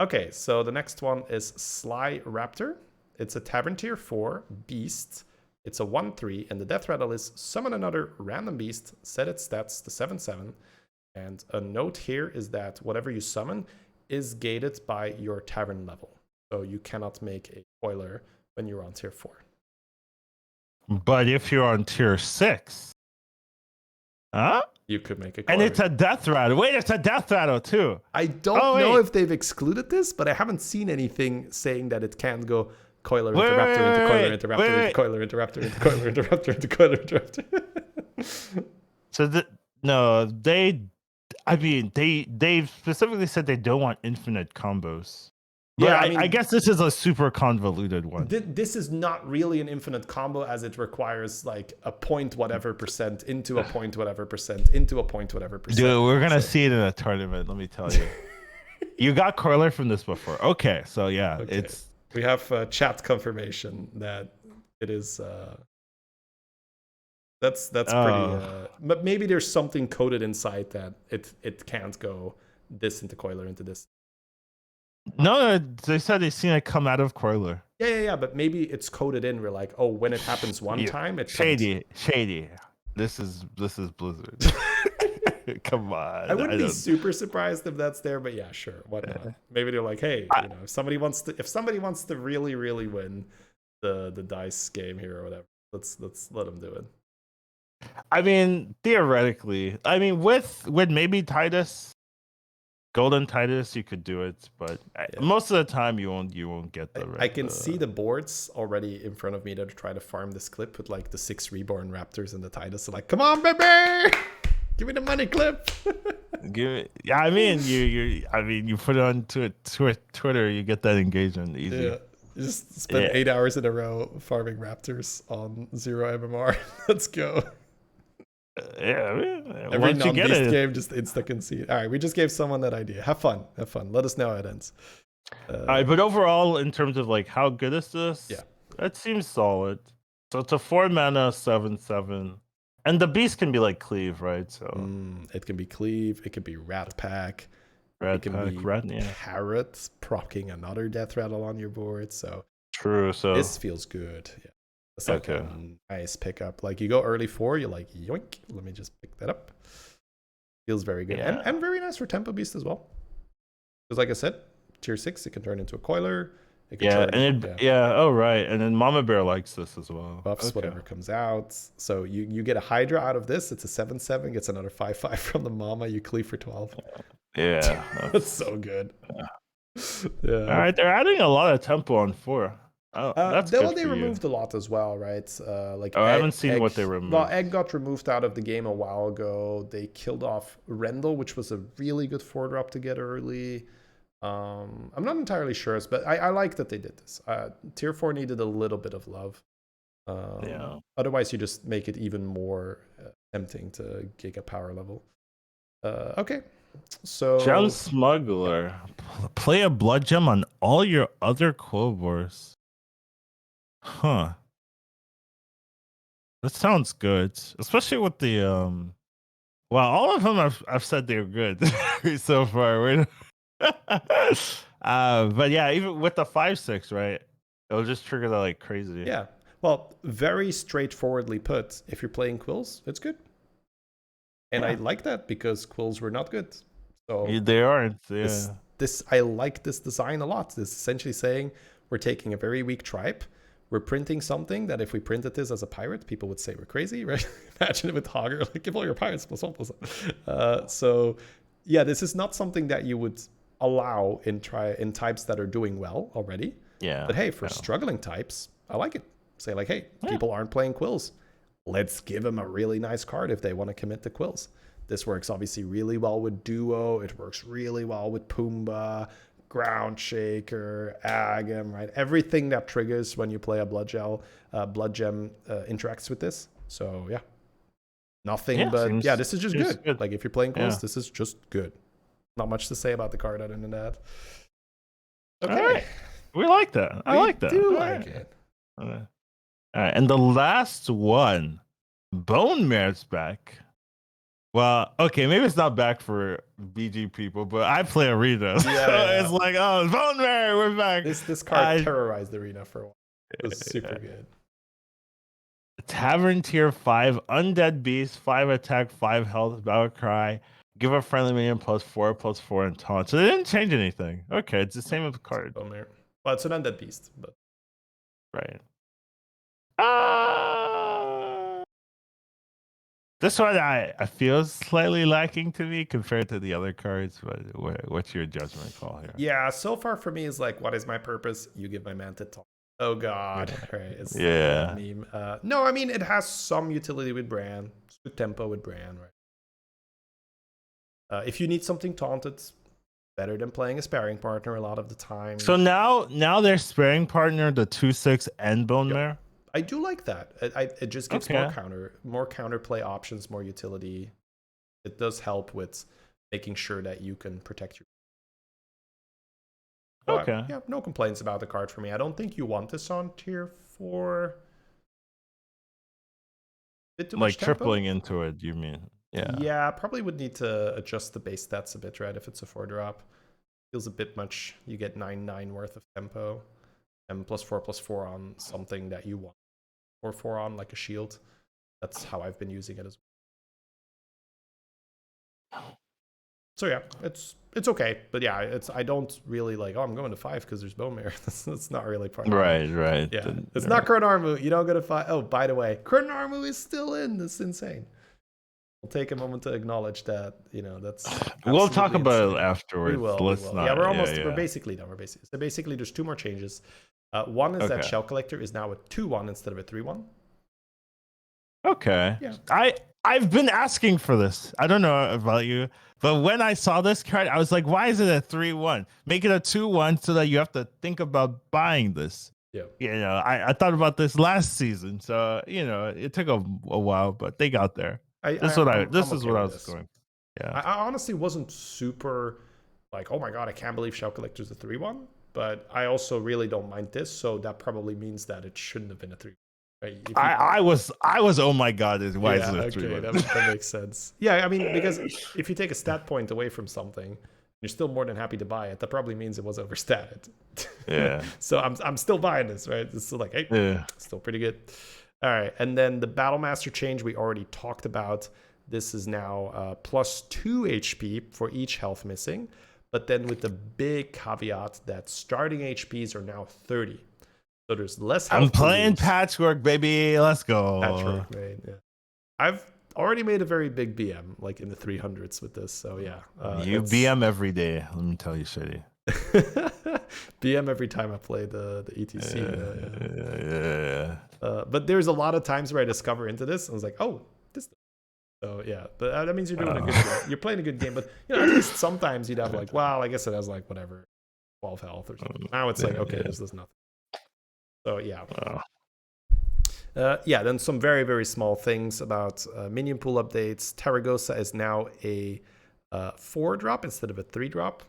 Okay, so the next one is Sly Raptor. It's a Tavern Tier 4 beast. It's a 1/3, and the death rattle is summon another random beast, set its stats to 7/7. And a note here is that whatever you summon is gated by your tavern level. So you cannot make a coiler when you're on Tier 4. But if you're on Tier 6, huh? You could make a coiler. And it's a death rattle. Wait, it's a death rattle too. I don't know if they've excluded this, but I haven't seen anything saying that it can't go coiler into raptor into coiler into raptor into coiler into raptor into coiler into raptor into coiler into raptor. So they specifically said they don't want infinite combos. But Yeah, I guess this is a super convoluted one. This is not really an infinite combo, as it requires like a point whatever percent into a point whatever percent into a point whatever percent. Dude, we're gonna see it in a tournament. Let me tell you. You got coiler from this before. Okay, so yeah, Okay. We have chat confirmation that it is. That's pretty. But maybe there's something coded inside that it can't go this into coiler into this. No, they said they seen it come out of coiler. Yeah. But maybe it's coded in. We're like, oh, when it happens one time, it shady. This is Blizzard. Come on. I wouldn't be super surprised if that's there, but yeah, sure. Why not? Maybe they're like, hey, if somebody wants to really, really win the dice game here or whatever, let's let them do it. I mean, theoretically, with maybe Titus, Golden Titus, you could do it, but most of the time you won't get the. I can see the boards already in front of me that are trying to farm this clip with like the 6 reborn raptors and the Titus. So like, come on, baby, give me the money clip. Yeah, you put it on Twitter, you get that engagement easy. Yeah. You just spend 8 hours in a row farming raptors on 0 MMR. Let's go. Every non-beast game just insta concede. All right, we just gave someone that idea. Have fun. Let us know how it ends. All right, but overall, in terms of like how good is this? Yeah, it seems solid. So it's a 4 mana 7/7, and the beast can be like cleave, right? So it can be cleave. It can be rat pack. Rat it can pack, be parrot procking another death rattle on your board. So true. So this feels good. Yeah. It's like a nice pickup. Like you go early 4, you're like, yoink, let me just pick that up. Feels very good. Yeah. And very nice for Tempo Beast as well. Because like I said, Tier 6, it can turn into a coiler. It can oh right. And then Mama Bear likes this as well. Buffs whatever comes out. So you get a Hydra out of this. It's a 7/7, gets another 5/5 from the Mama. You cleave for 12. Yeah. That's so good. Yeah. All right, they're adding a lot of tempo on 4. Oh, that's good. They removed a lot as well, right? I haven't seen what they removed. Well, Egg got removed out of the game a while ago. They killed off Rendell, which was a really good 4-drop to get early. I'm not entirely sure, but I like that they did this. Tier 4 needed a little bit of love. Otherwise, you just make it even more tempting to Giga power level. Okay. So Gem Smuggler. Play a blood gem on all your other Quobors. Huh. That sounds good. Especially with the well, all of them I've said they're good so far. But yeah, even with the 5/6, right? It'll just trigger that like crazy. Yeah. Well, very straightforwardly put, if you're playing quills, it's good. And I Yeah. like that because quills were not good. So They aren't. Yeah. this I like this design a lot. This is essentially saying we're taking a very weak tribe. We're printing something that if we printed this as a pirate, people would say we're crazy, right? Imagine it with Hogger, like give all your pirates +1/+1. So yeah, this is not something that you would allow in types that are doing well already. Yeah. But hey, for struggling types, I like it. Say like, hey, people aren't playing quills. Let's give them a really nice card if they want to commit to quills. This works obviously really well with Duo. It works really well with Pumbaa, Ground Shaker, Agam, right? Everything that triggers when you play a Blood Gem interacts with this. So yeah, nothing but this is just good. Like if you're playing quills, this is just good. Not much to say about the card other than that. Okay, All right. We like that. I like that. I do All like right. it. All right, and the last one, Bone Mare's back. Well, okay, maybe it's not back for BG people, but I play Arena, so it's like, oh, Bone Mare, we're back. This card terrorized Arena for a while. It was super good. Tavern tier 5, Undead Beast, 5 attack, 5 health, Battle Cry. Give a friendly minion +4/+4 and taunt. So they didn't change anything. Okay, it's the same with the card. Bone Mare. Well, it's an Undead Beast, but right. This one I feel slightly lacking to me compared to the other cards, but what's your judgment call here? Yeah, so far for me is like, what is my purpose? You give my man to talk. Oh god, right? It's Yeah. meme. No, I mean it has some utility with Bran, it's good tempo with Bran, right? If you need something taunted, better than playing a sparring partner a lot of the time. So now their sparring partner, the 2/6 and Bone Mare. I do like that. It just gives more counterplay options, more utility. It does help with making sure that you can protect your. Okay. Yeah, no complaints about the card for me. I don't think you want this on tier 4. Bit too much tempo? Tripling into it, you mean? Yeah. Yeah, probably would need to adjust the base stats a bit, right? If it's a 4-drop. Feels a bit much. You get 9/9 worth of tempo. And +4/+4 on something that you want. Or 4 on like a shield. That's how I've been using it as well. So yeah, it's okay, but yeah, I don't really like. Oh, I'm going to 5 because there's Bone Mare. That's not really part of it. Right. Yeah, it's not Chronarmu. You don't go to 5. Oh, by the way, Chronarmu is still in. That's insane. We'll take a moment to acknowledge that. That's. We'll talk about insane. it afterwards. We will. Not, yeah, we're basically done. So basically, there's 2 more changes. One is that Shell Collector is now a 2/1 instead of a 3/1. Okay. Yeah. I've been asking for this. I don't know about you, but when I saw this card, I was like, why is it a 3/1? Make it a 2/1 so that you have to think about buying this. Yeah. I thought about this last season, so it took a while, but they got there. This is what I was going. Yeah. I honestly wasn't super like, oh my god, I can't believe Shell Collector's a 3/1, but I also really don't mind this, so that probably means that it shouldn't have been a 3/1. Right? I was oh my god, why is it a 3/1? That makes sense. Yeah, I mean, because if you take a stat point away from something, you're still more than happy to buy it. That probably means it was overstated. Yeah. So I'm still buying this, right? It's still like, hey, still pretty good. All right, and then the Battlemaster change we already talked about. This is now +2 HP for each health missing, but then with the big caveat that starting HPs are now 30. So there's less health. I'm playing Patchwork, baby. Let's go. Patchwork, right? Yeah. I've already made a very big BM, like in the 300s with this. So yeah. You BM every day. Let me tell you, Shitty. BM every time I play the ETC. Yeah. But there's a lot of times where I discover into this, and I was like, oh, this. So yeah, but that means you're doing a good game. You're playing a good game, but at least sometimes you'd have like, well, I guess it has like whatever, 12 health or something. Now it's like, okay, this does nothing. So yeah. Then some very, very small things about minion pool updates. Taragosa is now a 4-drop instead of a 3-drop.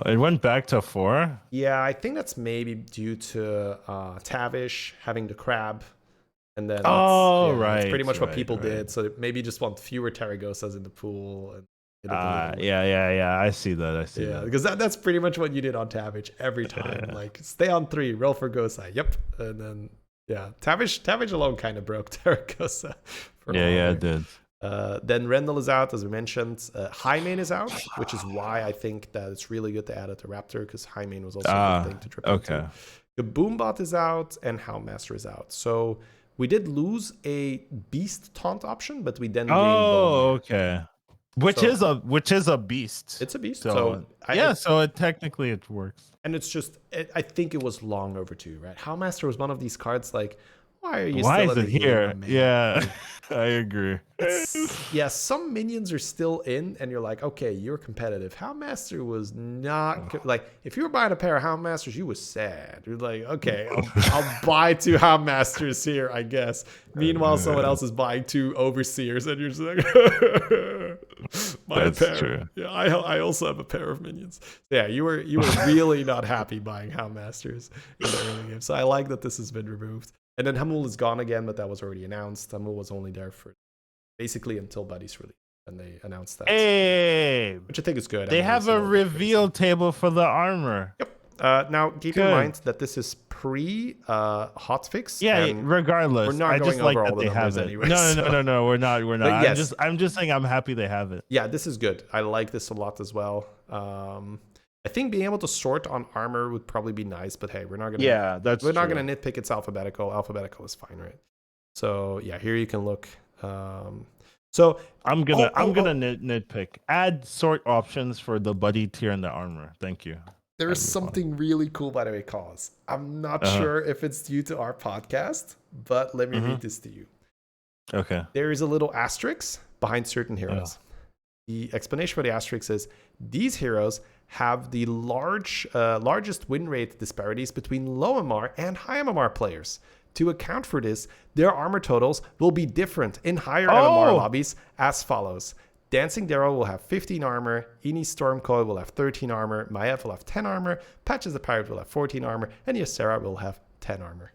It went back to 4? Yeah, I think that's maybe due to Tavish having the crab. And then that's pretty much what people did. So maybe just want fewer Taragosas in the pool. And Yeah. I see that. I see Yeah, that. because that's pretty much what you did on Tavish every time. Yeah. Like, stay on 3, roll for Gosai. Yep. And then, yeah, Tavish alone kind of broke Terracosa. Yeah, it did. Then Rendell is out, as we mentioned. Highmane is out, which is why I think that it's really good to add it to Raptor, because Highmane was also a good thing to triple okay. into. The Boombot is out, and Houndmaster is out. So we did lose a Beast Taunt option, but we then gained Bone. Okay. Which is a beast. It's a beast. So technically it works. And it's just, I think it was long overdue, right? Houndmaster was one of these cards like, why are you Why still is in it the game, here? my man? Yeah, I agree. Yeah, some minions are still in, and you're like, okay, you're competitive. Houndmaster was not like, if you were buying a pair of Houndmasters, you was sad. You're like, okay, I'll buy 2 Houndmasters here, I guess. Meanwhile, someone else is buying 2 Overseers, and you're just like, That's pair. true. Yeah, I also have a pair of minions. Yeah, you were really not happy buying Houndmasters in the early game. So I like that this has been removed. And then Hamul is gone again, but that was already announced. Hamul was only there for basically until Buddy's release, and they announced that. Hey, which I think is good. They have a reveal table for the armor. Yep. Now keep in mind that this is pre hotfix. Yeah, regardless. We're not I going just like over that all the they have numbers it. anyway. No, we're not. Yes. I'm just saying I'm happy they have it. Yeah, this is good. I like this a lot as well. I think being able to sort on armor would probably be nice, but hey, we're not gonna. Yeah, we're not gonna nitpick. It's alphabetical. Alphabetical is fine, right? So yeah, here you can look. So I'm gonna nitpick. Add sort options for the buddy tier and the armor. Thank you. There is something really cool, by the way, Cause. I'm not sure if it's due to our podcast, but let me read this to you. Okay. There is a little asterisk behind certain heroes. The explanation for the asterisk is these heroes have the largest win rate disparities between low MMR and high MMR players. To account for this, their armor totals will be different in higher MMR lobbies as follows. Dancing Daryl will have 15 armor, Ini Stormcoil will have 13 armor, Maiev will have 10 armor, Patches the Pirate will have 14 armor, and Ysera will have 10 armor.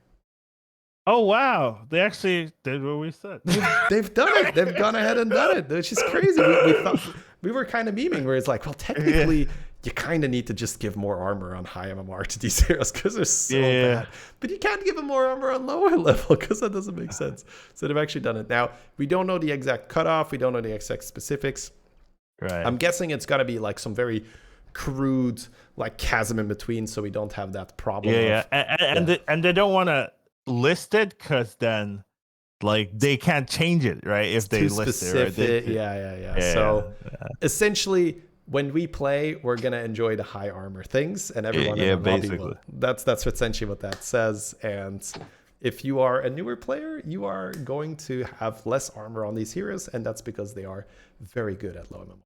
Oh, wow. They actually did what we said. They've done it. They've gone ahead and done it. Which is crazy. We were kind of memeing where it's like, well, technically, you kind of need to just give more armor on high MMR to these heroes because they're so bad. But you can't give them more armor on lower level because that doesn't make sense. So they've actually done it. Now, we don't know the exact cutoff. We don't know the exact specifics. Right. I'm guessing it's got to be like some very crude like chasm in between so we don't have that problem. And they don't want to list it because then like they can't change it, right? If they list it, right? Yeah. So essentially, when we play, we're gonna enjoy the high armor things, and everyone in the lobby will. That's essentially what that says. And if you are a newer player, you are going to have less armor on these heroes, and that's because they are very good at low MMR.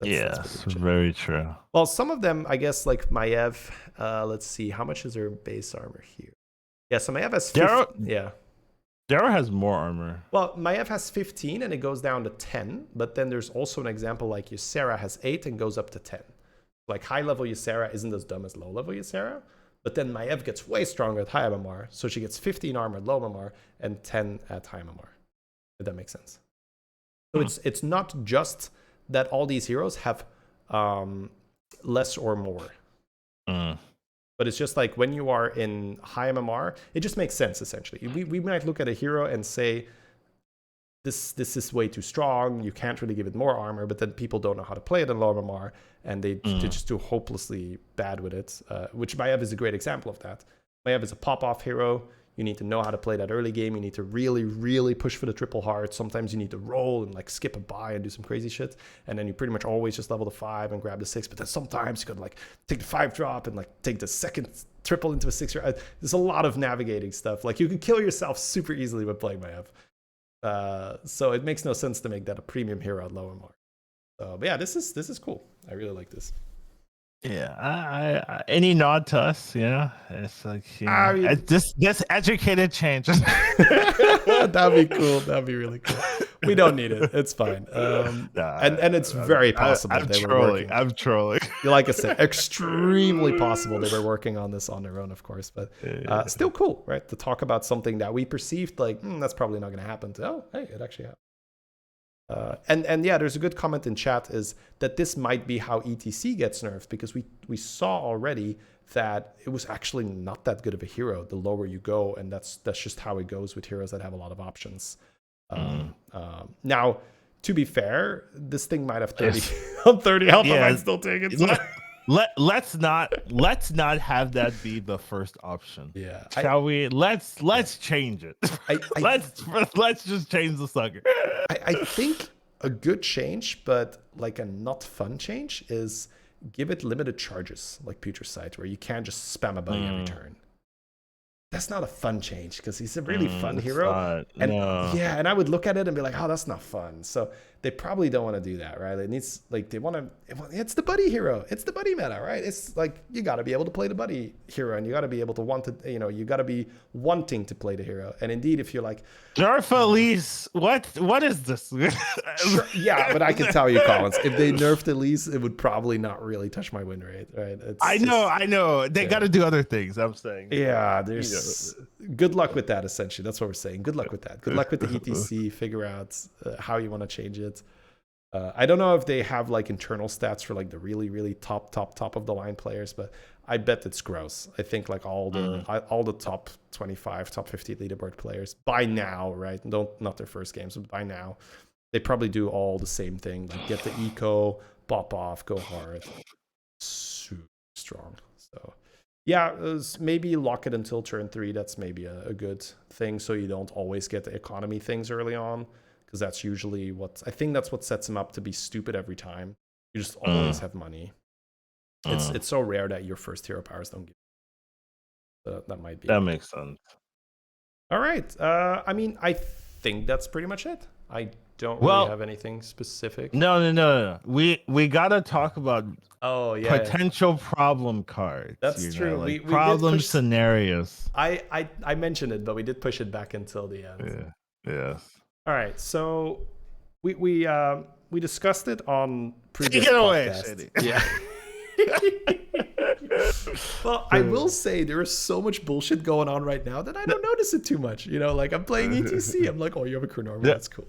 Yes, very true. Well, some of them, I guess, like Maiev. Let's see, how much is her base armor here? Yeah, so Maiev has 15. Daryl has more armor. Well, Maiev has 15 and it goes down to 10, but then there's also an example like Ysera has 8 and goes up to 10. Like high level Ysera isn't as dumb as low level Ysera, but then Maiev gets way stronger at high MMR, so she gets 15 armor at low MMR and 10 at high MMR. If that makes sense. So it's not just that all these heroes have less or more. But it's just like when you are in high MMR, it just makes sense, essentially. We might look at a hero and say, this is way too strong, you can't really give it more armor, but then people don't know how to play it in low MMR, and they just do hopelessly bad with it, which Maiev is a great example of that. Maiev is a pop-off hero. You need to know how to play that early game. You need to really, really push for the triple heart. Sometimes you need to roll and like skip a buy and do some crazy shit. And then you pretty much always just level the 5 and grab the 6. But then sometimes you could like take the 5 drop and like take the second triple into a 6. There's a lot of navigating stuff. Like you can kill yourself super easily with playing Maiev. So it makes no sense to make that a premium hero at lower mark. So, but yeah, this is cool. I really like this. Yeah, I any nod to us, it's like this educated change. That'd be cool. That'd be really cool. We don't need it. It's fine. And it's very possible I'm trolling. Like I said, extremely possible they were working on this on their own, of course, but still cool, right? To talk about something that we perceived like that's probably not going to happen. Oh, hey, it actually happened. And yeah, there's a good comment in chat is that this might be how ETC gets nerfed, because we saw already that it was actually not that good of a hero the lower you go, and that's just how it goes with heroes that have a lot of options. Now, to be fair, this thing might have 30 on 30 health. I might still take it. So. Let's not have that be the first option. Yeah, shall we? Let's change it. Let's just change the sucker. I think a good change, but like a not fun change, is give it limited charges, like Putricide, where you can't just spam a buddy every turn. That's not a fun change, because he's a really fun hero. Yeah, and I would look at it and be like, oh, that's not fun. So they probably don't want to do that, right? It needs, like, they want to, it's the buddy hero. It's the buddy meta, right? It's like, you got to be able to play the buddy hero, and you got to be able to want to, you got to be wanting to play the hero. And indeed, if you're like, nerf Elise, what is this? Sure, yeah, but I can tell you, Collins, if they nerfed Elise, it would probably not really touch my win rate, right? I know. They got to do other things, I'm saying. Yeah, there's good luck with that, essentially. That's what we're saying. Good luck with that. Good luck with the ETC. Figure out how you want to change it. I don't know if they have like internal stats for like the really, really top of the line players, but I bet it's gross. I think like all the top 25, top 50 leaderboard players by now, right? Not their first games, but by now, they probably do all the same thing. Like get the eco, pop off, go hard, super strong. So yeah, maybe lock it until turn 3. That's maybe a good thing, so you don't always get the economy things early on, because that's usually that's what sets him up to be stupid every time. You just always have money. It's so rare that your first hero powers don't give. So that might be. That makes sense. All right. I mean, I think that's pretty much it. I don't really have anything specific. No. We gotta talk about potential problem cards. That's true. Like we problem scenarios. I mentioned it, but we did push it back until the end. Yeah. All right. So we discussed it on previous Take it away, podcasts. Shady. Yeah. Well, I will say there is so much bullshit going on right now that I don't notice it too much. Like I'm playing ETC. I'm like, oh, you have a Chronorma. That's cool.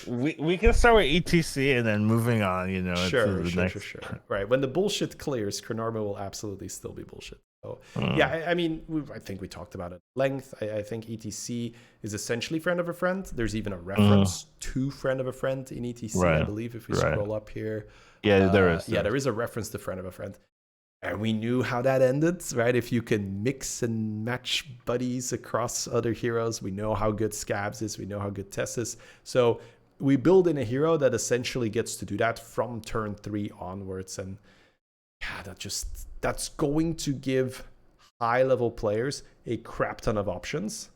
We can start with ETC and then moving on. Sure. Right. When the bullshit clears, Chronorma will absolutely still be bullshit. So yeah, I mean, I think we talked about it at length. I think ETC is essentially friend of a friend. There's even a reference to friend of a friend in ETC, I believe, if we scroll up here. Yeah, there is. Yeah, there is a reference to friend of a friend. And we knew how that ended, right? If you can mix and match buddies across other heroes, we know how good Scabs is, we know how good Tess is. So we build in a hero that essentially gets to do that from turn 3 onwards. And yeah, that's going to give high-level players a crap ton of options.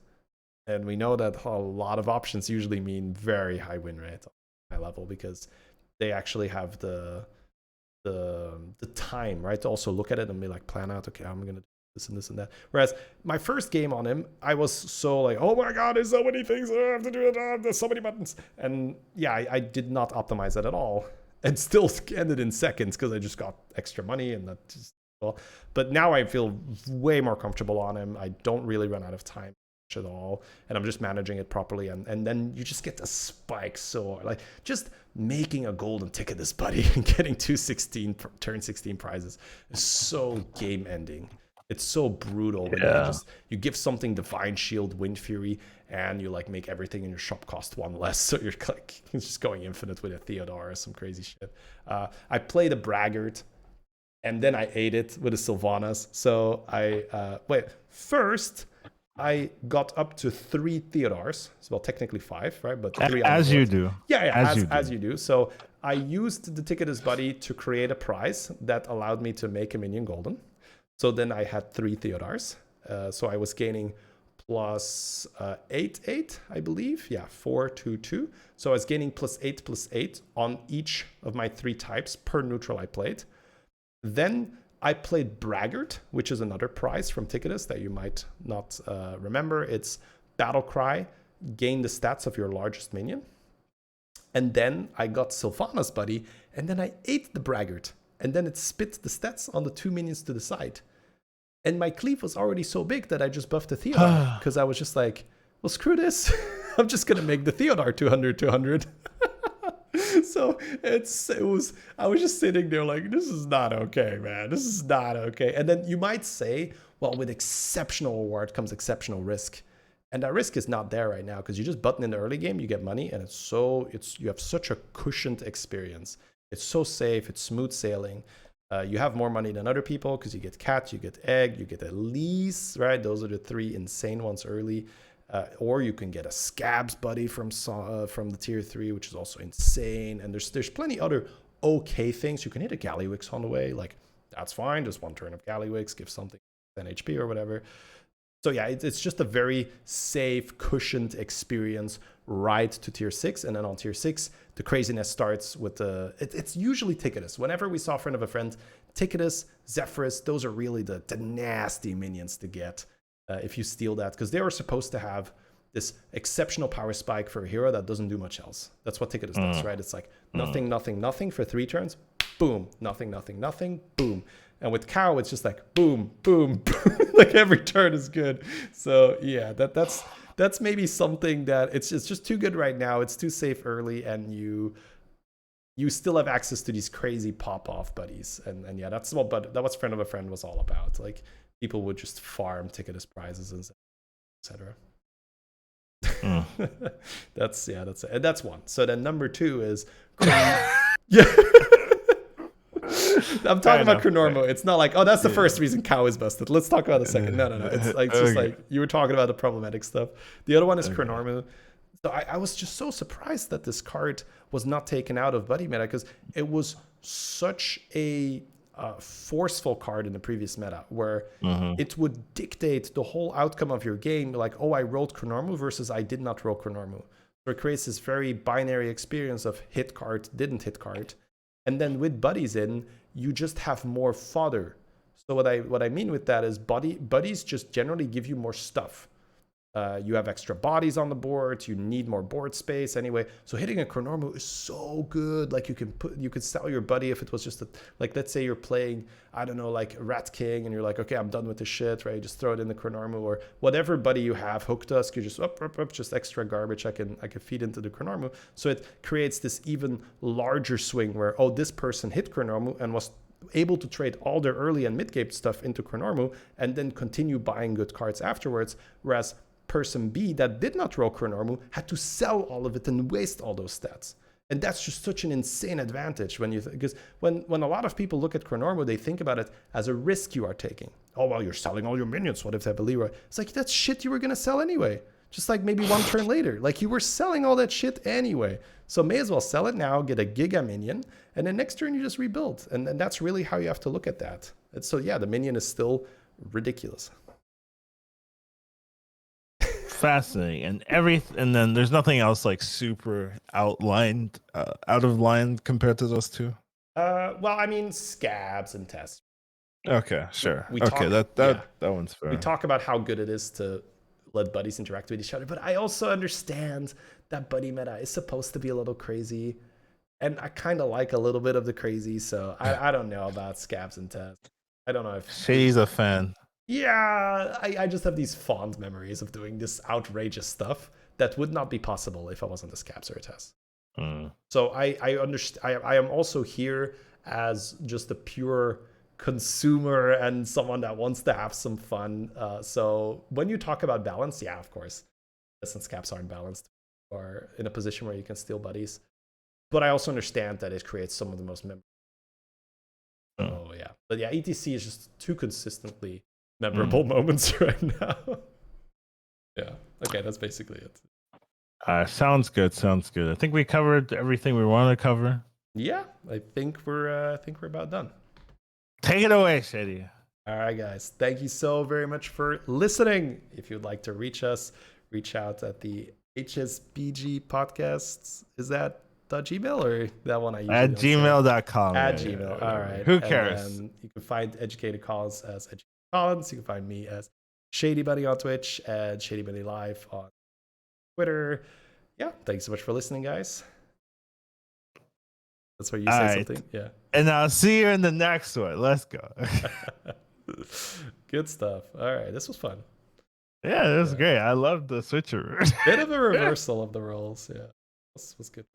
And we know that a lot of options usually mean very high win rate on high level, because they actually have the time, right, to also look at it and be like, plan out, okay, I'm gonna do this and this and that. Whereas my first game on him, I was so like, oh my god, there's so many things I have to do, there's so many buttons. And yeah, I did not optimize that at all, and still ended in seconds because I just got extra money, and that just, well, but now I feel way more comfortable on him. I don't really run out of time at all, and I'm just managing it properly, and then you just get the spike. So like just making a golden ticket this buddy and getting turn 16 prizes is so game ending. It's so brutal when you give something Divine Shield, Wind Fury, and you like make everything in your shop cost 1 less, so you're like just going infinite with a Theodore or some crazy shit. I played a Braggart, and then I ate it with a Sylvanas. So first I got up to 3 Theodores. Well, technically 5, right? But 3 as you do. Yeah, as you do. So I used the Ticketus Buddy to create a prize that allowed me to make a minion golden. So then I had 3 Theodores. So I was gaining plus 8, I believe. Yeah, 4, 2, 2. So I was gaining plus 8 on each of my 3 types per neutral I played. Then I played Braggart, which is another prize from Ticketus that you might not remember. It's Battle Cry, gain the stats of your largest minion. And then I got Sylvanas Buddy, and then I ate the Braggart, and then it spit the stats on the 2 minions to the side. And my cleave was already so big that I just buffed the Theodore, because I was just like, well, screw this. I'm just going to make the Theodore 200. So I was just sitting there like, this is not okay, man. This is not okay. And then you might say, well, with exceptional reward comes exceptional risk. And that risk is not there right now because you just button in the early game, you get money, and you have such a cushioned experience. It's so safe, it's smooth sailing. You have more money than other people because you get cat, you get egg, you get Elise, right? Those are the 3 insane ones early. Or you can get a Scabs buddy from the tier 3, which is also insane. And there's plenty other okay things. You can hit a Gallywix on the way, like that's fine. Just 1 turn of Gallywix, give something 10 HP or whatever. So yeah, it's just a very safe, cushioned experience right to tier 6. And then on tier 6, the craziness starts with it's usually Ticketus. Whenever we saw Friend of a Friend, Ticketus, Zephyrus, those are really the nasty minions to get if you steal that. Because they were supposed to have this exceptional power spike for a hero that doesn't do much else. That's what Ticketus does, right? It's like nothing, nothing, nothing for 3 turns. Boom, nothing, nothing, nothing, boom. And with Cow, it's just like boom, boom, boom. Like every turn is good. So yeah, that's maybe something that it's just too good right now. It's too safe early, and you still have access to these crazy pop-off buddies. And yeah, that's what Friend of a Friend was all about. Like people would just farm Ticketus prizes and etc. That's one. So then number 2 is yeah. I'm talking about Chronormo. It's not like, oh, that's the first reason Cow is busted. Let's talk about the second. No. It's like just like you were talking about the problematic stuff. The other one is Chronormo. So I was just so surprised that this card was not taken out of buddy meta because it was such a forceful card in the previous meta where it would dictate the whole outcome of your game. Like, oh, I rolled Chronormo versus I did not roll Chronormo. So it creates this very binary experience of hit card, didn't hit card. And then with buddies in, you just have more fodder. So what I mean with that is buddies just generally give you more stuff. You have extra bodies on the board. You need more board space anyway. So hitting a Chronormo is so good. Like you could sell your buddy if it was just like, let's say you're playing, I don't know, like Rat King, and you're like, okay, I'm done with this shit, right? Just throw it in the Chronormo or whatever buddy you have. Hook Tusk, you just up, just extra garbage I can feed into the Chronormo. So it creates this even larger swing where, oh, this person hit Chronormo and was able to trade all their early and mid-game stuff into Chronormo and then continue buying good cards afterwards. Whereas person B that did not roll Chronormo had to sell all of it and waste all those stats. And that's just such an insane advantage because when a lot of people look at Chronormo, they think about it as a risk you are taking. Oh, well, you're selling all your minions. What if they have a Leroy? It's like, that's shit you were going to sell anyway. Just like maybe 1 turn later. Like you were selling all that shit anyway. So may as well sell it now, get a Giga minion, and then next turn you just rebuild. And that's really how you have to look at that. And so yeah, the minion is still ridiculous. Fascinating. And then there's nothing else like super out of line compared to those 2. Well, I mean, Scabs and Test. Okay, sure. That one's fair. We talk about how good it is to let buddies interact with each other, but I also understand that buddy meta is supposed to be a little crazy, and I kind of like a little bit of the crazy. So I don't know about Scabs and Test. I don't know if she's a fan. Yeah, I just have these fond memories of doing this outrageous stuff that would not be possible if I wasn't a Scabs or a Test. So I understand. I am also here as just a pure consumer and someone that wants to have some fun. So when you talk about balance, yeah, of course, since Scabs aren't balanced or in a position where you can steal buddies. But I also understand that it creates some of the most memorable. Oh yeah, but yeah, ETC is just too consistently memorable moments right now. Yeah. Okay, that's basically it. Sounds good. I think we covered everything we want to cover. Yeah, I think we're about done. Take it away, Shady. All right, guys. Thank you so very much for listening. If you'd like to reach us, reach out at the HSBG podcasts. Is that .gmail or that one I usually at gmail.com. At Gmail. All right. Who cares? And you can find Educated Collins as Educated Collins. You can find me as Shady Bunny on Twitch and Shady Bunny Live on Twitter. Yeah. Thanks so much for listening, guys. That's where you say something. Yeah. And I'll see you in the next one. Let's go. Good stuff. All right. This was fun. Yeah, this was great. I love the switcheroo. Bit of a reversal of the roles. Yeah. This was good.